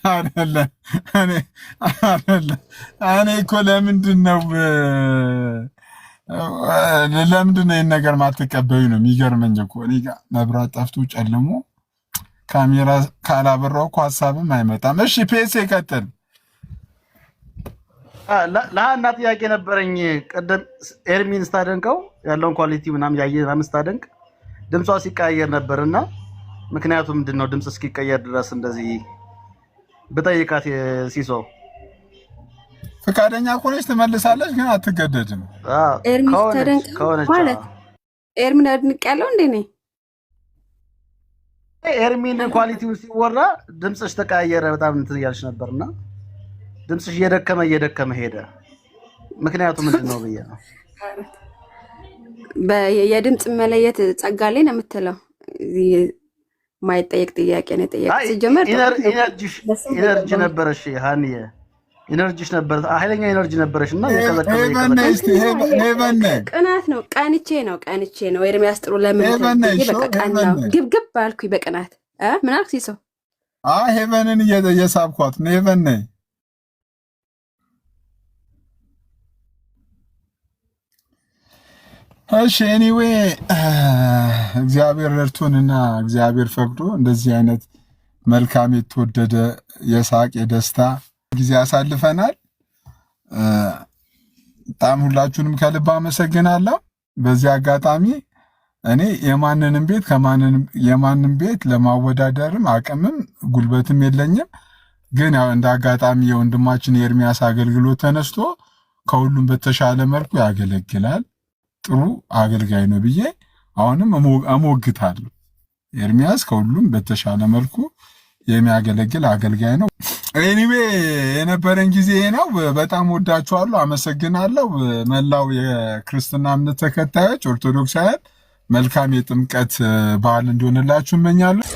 አይደለም እኔ እኮ ለምንድን ነው ይህን ነገር ማትቀበዩ ነው የሚገርመኝ እኮ። እኔ ጋር መብራት ጠፍቶ ጨልሞ ካሜራ ካላበራው እኮ ሀሳብም አይመጣም። እሺ ፔስ ይቀጥል። ለሃና ጥያቄ ነበረኝ። ቀደም ኤርሚን ስታደንቀው ያለውን ኳሊቲ ምናምን ያየን ስታደንቅ ድምጿ ሲቀያየር ነበርና ምክንያቱ ምንድነው? ድምጽ እስኪቀየር ድረስ እንደዚህ በጠይቃት ሲሶ ፈቃደኛ ከሆነች ትመልሳለች፣ ግን አትገደድም። ኤርሚ ስታደንቅ ማለት ኤርሚን አድንቅ ያለው እንዴ ነኝ ኤርሚን ኳሊቲው ሲወራ ድምጽሽ ተቀያየረ በጣም እንትን እያልሽ ነበርና ድምጽሽ እየደከመ ሄደ። ምክንያቱ ምንድነው ብዬ ነው። የድምጽ መለየት ጸጋ ላይ ነው የምትለው። ማይጠየቅ ጥያቄ ነው የጠየቀው። ሲጀመር ኢነርጂ ነበረሽ ሃኒዬ። ኢነርጂሽ ነበር፣ ኃይለኛ ኢነርጂ ነበረሽ እና ቅናት ነው። ቀንቼ ነው ኤርሚያስ ጥሩ ለምን በቃ ቀናው ግብግብ ባልኩኝ በቅናት ምን አልክ ሲሶ? ሄቨንን እየሳብኳት ነው። ሄቨን ነይ እሺ። ኤኒዌይ እግዚአብሔር ረድቶንና እግዚአብሔር ፈቅዶ እንደዚህ አይነት መልካም የተወደደ የሳቅ የደስታ ጊዜ አሳልፈናል። በጣም ሁላችሁንም ከልብ አመሰግናለሁ። በዚህ አጋጣሚ እኔ የማንንም ቤት ለማወዳደርም አቅምም ጉልበትም የለኝም። ግን ያው እንደ አጋጣሚ የወንድማችን የኤርሚያስ አገልግሎት ተነስቶ ከሁሉም በተሻለ መልኩ ያገለግላል። ጥሩ አገልጋይ ነው ብዬ አሁንም እሞግታለሁ። ኤርሚያስ ከሁሉም በተሻለ መልኩ የሚያገለግል አገልጋይ ነው። ኤኒዌይ የነበረን ጊዜ ነው። በጣም ወዳችኋለሁ። አመሰግናለሁ። መላው የክርስትና እምነት ተከታዮች ኦርቶዶክሳውያን መልካም የጥምቀት በዓል እንዲሆንላችሁ እመኛለሁ።